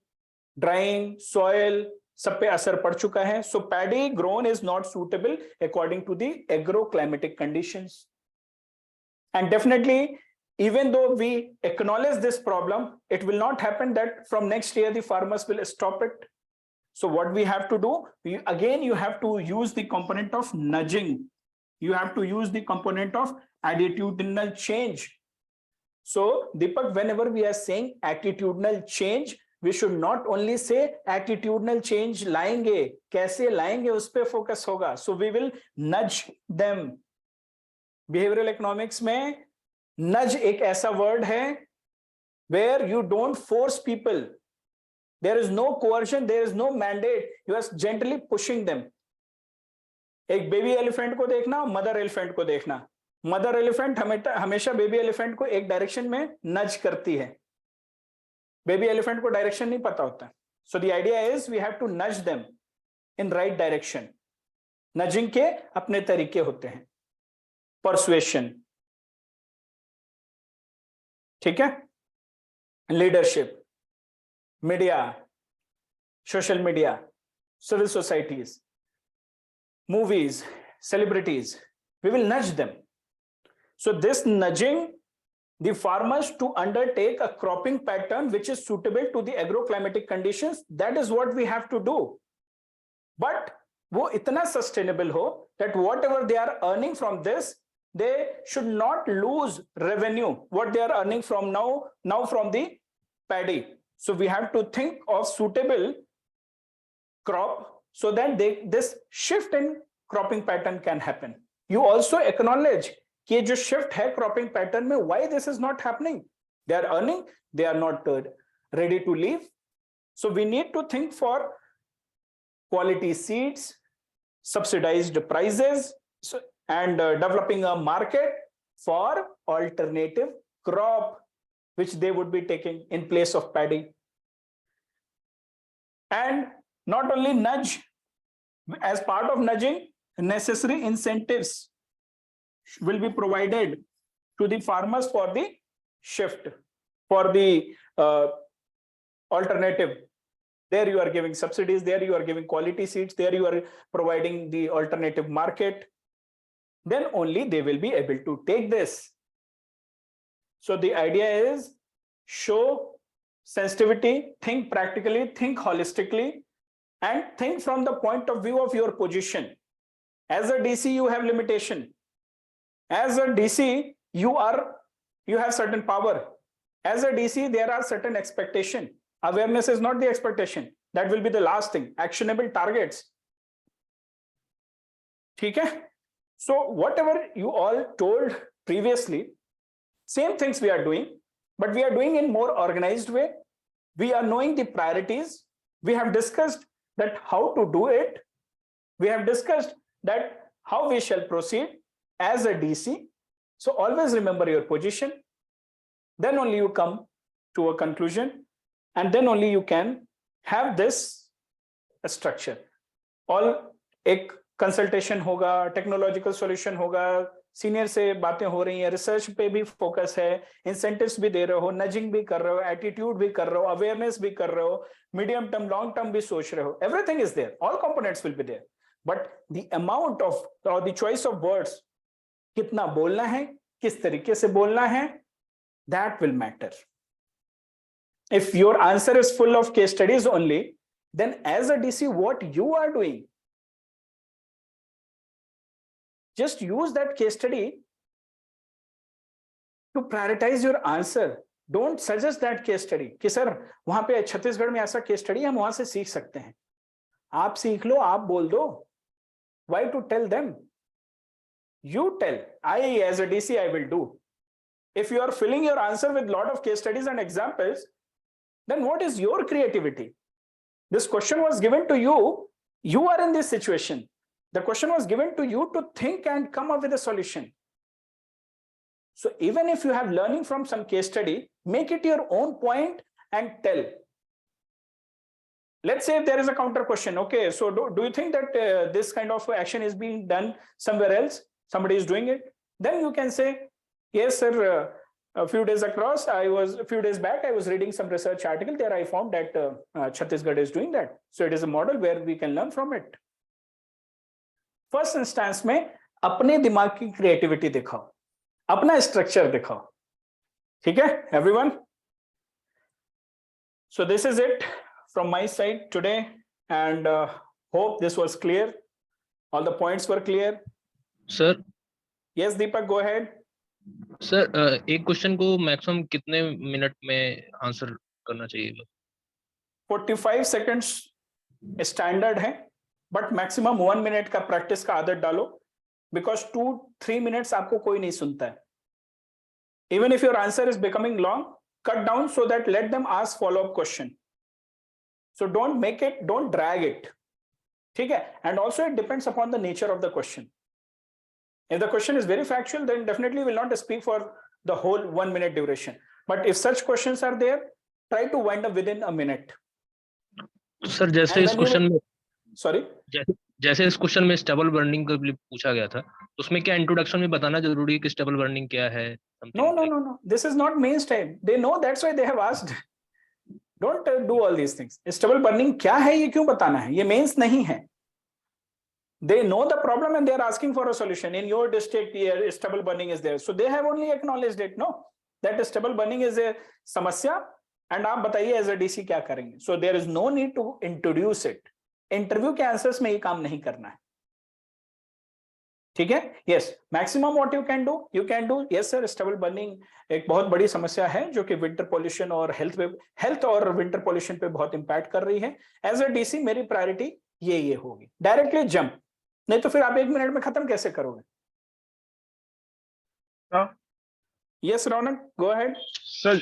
drying, soil, सब पे असर पड़ चुका है. So paddy grown is not suitable according to the agroclimatic conditions. And definitely, even though we acknowledge this problem, it will not happen that from next year the farmers will stop it. So what we have to do, you have to use the component of nudging. You have to use the component of attitudinal change. So Deepak, whenever we are saying attitudinal change, we should not only say attitudinal change लाएंगे, कैसे लाएंगे उस पे focus होगा. So we will nudge them. Behavioral economics में nudge एक ऐसा word है where you don't force people. There is no coercion, there is no mandate. You are gently pushing them. एक बेबी एलिफेंट को देखना, मदर एलिफेंट को देखना. Mother elephant हमेशा बेबी एलिफेंट को एक डायरेक्शन में नज करती है. बेबी एलिफेंट को डायरेक्शन नहीं पता होता. So the idea is we have to nudge them in right direction. Nudging के अपने तरीके होते हैं. परसुएशन, ठीक है, leadership, media, social media, civil societies, movies, celebrities, we will nudge them. So this nudging the farmers to undertake a cropping pattern which is suitable to the agroclimatic conditions, that is what we have to do. But wo itna sustainable ho that whatever they are earning from this, they should not lose revenue what they are earning from now from the paddy. So we have to think of suitable crop so that this shift in cropping pattern can happen. You also acknowledge कि जो shift है cropping pattern में, why this is not happening? They are earning, they are not ready to leave. So we need to think for quality seeds, subsidized prices, and developing a market for alternative crop, which they would be taking in place of paddy. And not only nudge, as part of nudging, necessary incentives will be provided to the farmers for the shift, for the alternative. There you are giving subsidies, there you are giving quality seeds, there you are providing the alternative market. Then only they will be able to take this. So the idea is show sensitivity, think practically, think holistically, and think from the point of view of your position. As a DC, you have limitation. As a DC, you have certain power. As a DC, there are certain expectation. Awareness is not the expectation. That will be the last thing. Actionable targets. Okay? So whatever you all told previously, same things we are doing, but we are doing in more organized way. We are knowing the priorities. We have discussed that how to do it. We have discussed that how we shall proceed as a DC. So always remember your position. Then only you come to a conclusion, and then only you can have this structure. All एक consultation होगा, technological solution होगा, senior से बातें हो रही हैं, research पे भी फोकस है, इंसेंटिव्स भी दे रहे हो, नजिंग भी कर रहे हो, एटीट्यूड भी कर रहे हो, अवेयरनेस भी कर रहे हो, मीडियम टर्म लॉन्ग टर्म भी सोच रहे हो. Everything is there, all components will be there, but the amount of और द चॉइस ऑफ वर्ड्स, कितना बोलना है, किस तरीके से बोलना है, that will matter. If your answer is full of case studies only, then as a DC, what you are doing, just use that case study to prioritize your answer. Don't suggest that case study कि sir वहां पे छत्तीसगढ़ में ऐसा case study हम वहां से सीख सकते हैं. आप सीख लो, आप बोल दो. Why to tell them? You tell. I as a DC, I will do. If you are filling your answer with lot of case studies and examples, then what is your creativity? This question was given to you. You are in this situation. The question was given to you to think and come up with a solution. So even if you have learning from some case study, make it your own point and tell. Let's say if there is a counter question. Okay, so do you think that this kind of action is being done somewhere else? Somebody is doing it? Then you can say, yes, sir. A few days back, I was reading some research article. There I found that Chhattisgarh is doing that. So it is a model where we can learn from it. First instance में अपने दिमाग की creativity दिखाओ, अपना structure दिखाओ. ठीक है, everyone? So this is it from my side today, and hope this was clear. All the points were clear. Sir Yes, Deepak, go ahead. Sir एक क्वेश्चन को मैक्सिमम कितने मिनट में आंसर करना चाहिए? 45 seconds स्टैंडर्ड है, but maximum 1 minute का practice का आदत डालो, बिकॉज 2-3 मिनट्स आपको कोई नहीं सुनता है. Even if your answer is becoming long, cut down so that let them ask follow-up question. So don't drag it. ठीक है? And also it depends upon the nature of the question. If the question is very factual, then definitely will not speak for the whole 1 minute duration. But if such questions are there, try to wind up within a minute. Sir जैसे इस question में Sorry? जैसे इस question में stubble burning का पूछा गया था, उसमें क्या इंट्रोडक्शन में बताना जरूरी है कि स्टबल बर्निंग क्या है? No. This is not mainstream. They know, that's why they have asked. Don't do all these things. Stubble burning क्या है ये क्यों बताना है? ये मेंस नहीं है. They know the problem and they are asking for a solution. In your district, here stubble burning is there, so they have only acknowledged it. No, that stubble burning is a समस्या, and आप बताइए as a DC क्या करेंगे? So there is no need to introduce it. Interview के answers में ये काम नहीं करना है. ठीक है? Yes, maximum what you can do. Yes sir, stubble burning एक बहुत बड़ी समस्या है जो कि विंटर पॉल्यूशन और हेल्थ और विंटर पॉल्यूशन पे बहुत इंपैक्ट कर रही है. एज अ डीसी मेरी प्रायोरिटी ये होगी. डायरेक्टली जंप, नहीं तो फिर आप 1 मिनट में खत्म कैसे करोगे? Yes, Ronak, go ahead. Sir,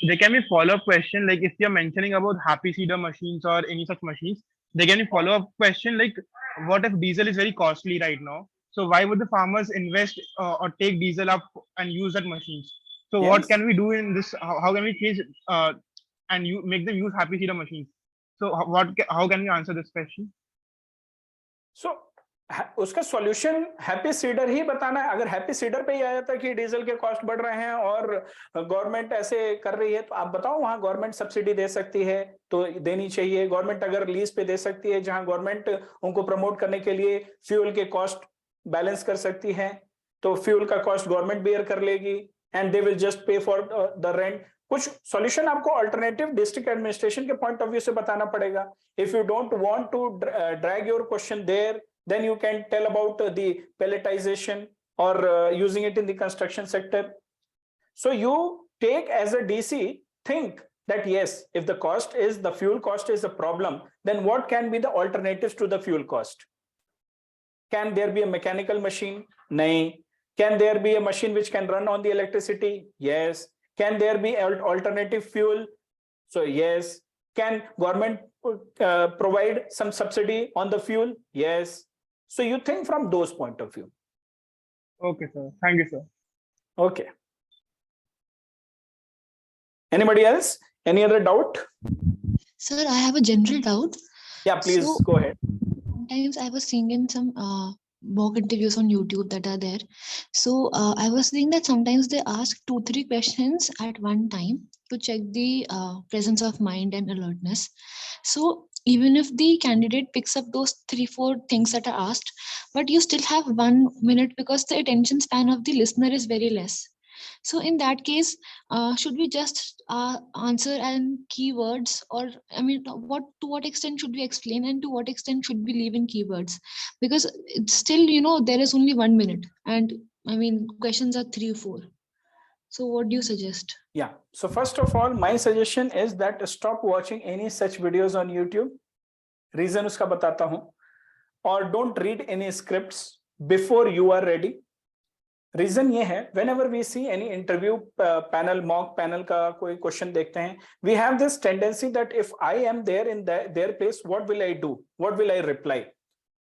there can be follow-up question, like if you're mentioning about happy seeder machines or any such machines, there can be follow-up question like, what if diesel is very costly right now? So why would the farmers invest or take diesel up and use that machines? So Yes. what can we do in this? How can we change and make them use happy seeder machines? So how can we answer this question? So उसका solution happy seeder ही बताना है. अगर happy seeder पे ही आया था कि diesel के cost बढ़ रहे हैं और गवर्नमेंट ऐसे कर रही है, तो आप बताओ वहां गवर्नमेंट सब्सिडी दे सकती है तो देनी चाहिए. गवर्नमेंट अगर लीज पे दे सकती है, जहां गवर्नमेंट उनको प्रमोट करने के लिए फ्यूल के कॉस्ट बैलेंस कर सकती है, तो फ्यूल का कॉस्ट गवर्नमेंट बेयर कर लेगी and they will just pay for the rent. कुछ सॉल्यूशन आपको अल्टरनेटिव डिस्ट्रिक्ट एडमिनिस्ट्रेशन के पॉइंट ऑफ व्यू से बताना पड़ेगा. If you don't want to drag your question there, then you can tell about the pelletization or using it in the construction sector. So you take as a DC, think that yes, if the fuel cost is a problem, then what can be the alternatives to the fuel cost? Can there be a mechanical machine? No. Can there be a machine which can run on the electricity? Yes. Can there be alternative fuel? So yes. Can government provide some subsidy on the fuel? Yes. So you think from those point of view. Okay, sir. Thank you, sir. Okay. Anybody else? Any other doubt? Sir, I have a general doubt. Yeah, please go ahead. Sometimes I was seeing in some mock interviews on YouTube that are there. So I was seeing that sometimes they ask 2-3 questions at one time to check the presence of mind and alertness. So even if the candidate picks up those 3-4 things that are asked, but you still have 1 minute because the attention span of the listener is very less. So in that case, should we just answer and keywords, or I mean, to what extent should we explain and to what extent should we leave in keywords? Because it's still, there is only 1 minute, and I mean, questions are 3-4. So what do you suggest? Yeah. So first of all, my suggestion is that stop watching any such videos on YouTube. Reason uska batata hu. Or don't read any scripts before you are ready. Reason ये है, whenever we see any interview panel, mock panel का कोई question देखते हैं, we have this tendency that if I am there in their place, what will I do? What will I reply?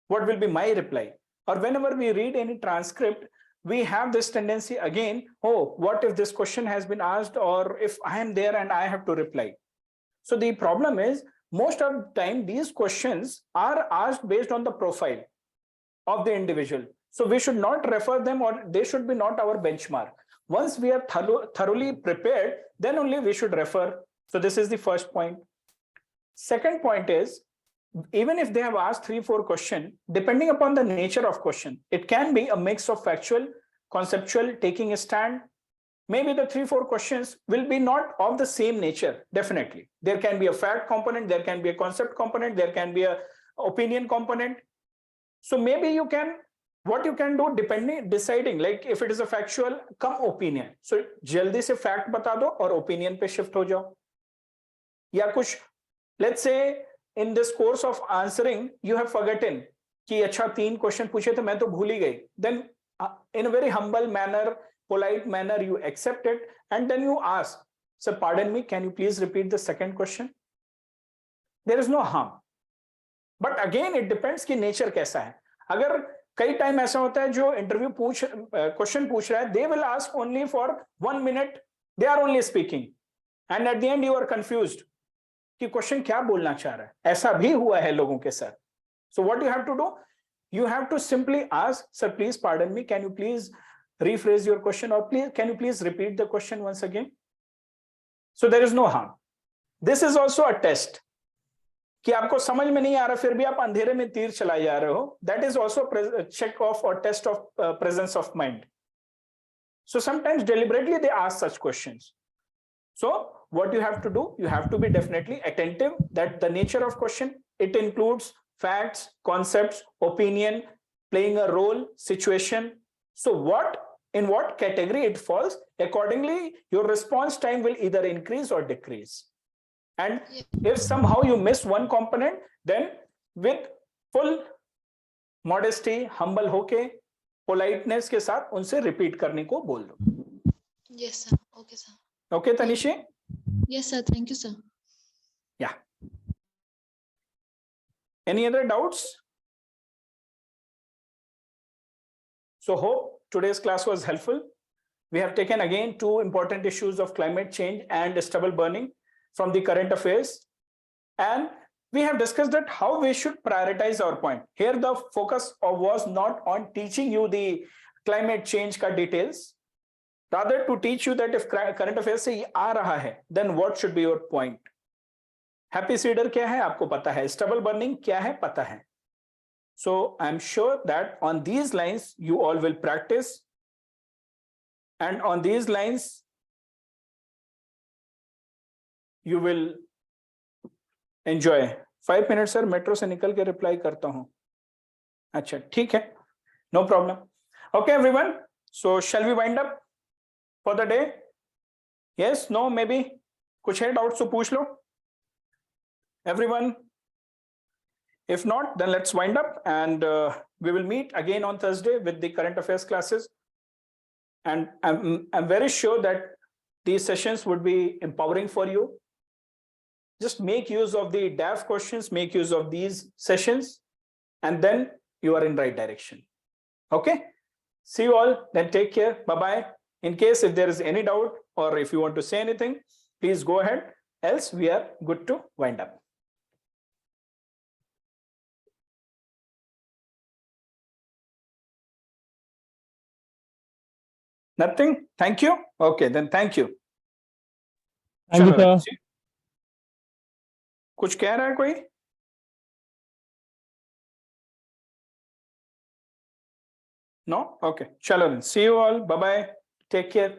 What will be my reply? Or whenever we read any transcript, we have this tendency again, oh, what if this question has been asked, or if I am there and I have to reply? So the problem is, most of the time, these questions are asked based on the profile of the individual. So we should not refer them, or they should be not our benchmark. Once we are thoroughly prepared, then only we should refer. So this is the first point. Second point is, even if they have asked 3-4 questions, depending upon the nature of question, it can be a mix of factual, conceptual, taking a stand. Maybe the 3-4 questions will be not of the same nature. Definitely. There can be a fact component, there can be a concept component, there can be a opinion component. So maybe you can what you can do deciding, like if it is a factual, come opinion, so jaldi se fact bata do aur opinion pe shift ho jao. Ya kuch, let's say in this course of answering you have forgotten ki acha 3 question puche the main to bhul hi gayi, then in a very humble manner, polite manner, you accept it and then you ask, sir pardon me, can you please repeat the second question? There is no harm, but again it depends ki nature kaisa hai. अगर कई time ऐसा होता है जो interview question पूछ रहा है, they will ask only for 1 minute, they are only speaking and at the end you are confused कि क्वेश्चन क्या बोलना चाह रहा है. ऐसा भी हुआ है लोगों के साथ. So what you have to do, you have to simply ask, sir please pardon me, can you please rephrase your question, or please can you please repeat the question once again? So there is no harm. This is also a test कि आपको समझ में नहीं आ रहा फिर भी आप अंधेरे में तीर चलाए जा रहे हो. That is also a check of or test of presence of mind. So sometimes deliberately they ask such questions. So what you have to do, you have to be definitely attentive that the nature of question, it includes facts, concepts, opinion, playing a role, situation. So in what category it falls, accordingly your response time will either increase or decrease. And if somehow you miss one component, then with full modesty, humble होके, politeness के साथ उनसे repeat करने को बोल दो. Yes sir. Okay sir. Okay Tanishi? Yes sir, thank you sir. Yeah. Any other doubts? So hope today's class was helpful. We have taken again 2 important issues of climate change and stubble burning from the current affairs, and we have discussed that how we should prioritize our point. Here the focus was not on teaching you the climate change ka details, rather to teach you that if current affairs se ye aa raha hai, then what should be your point. Happy seeder kya hai aapko pata hai, stubble burning kya hai pata hai. So I'm sure that on these lines you all will practice, and on these lines you will enjoy. 5 minutes sir, metro से निकल के reply करता हूँ. अच्छा ठीक है, no problem. Okay everyone, so shall we wind up for the day? Yes, no, maybe कुछ है doubts तो पूछ लो everyone. If not, then let's wind up, and we will meet again on Thursday with the current affairs classes, and I'm very sure that these sessions would be empowering for you. Just make use of the DAF questions, make use of these sessions, and then you are in right direction. Okay, see you all, then take care, bye bye. In case if there is any doubt or if you want to say anything, please go ahead, else we are good to wind up. Nothing? Thank you. Okay, then thank you. Thank you, sir. कुछ कह रहा है कोई? No? Okay. Chalo then. See you all. Bye bye. Take care.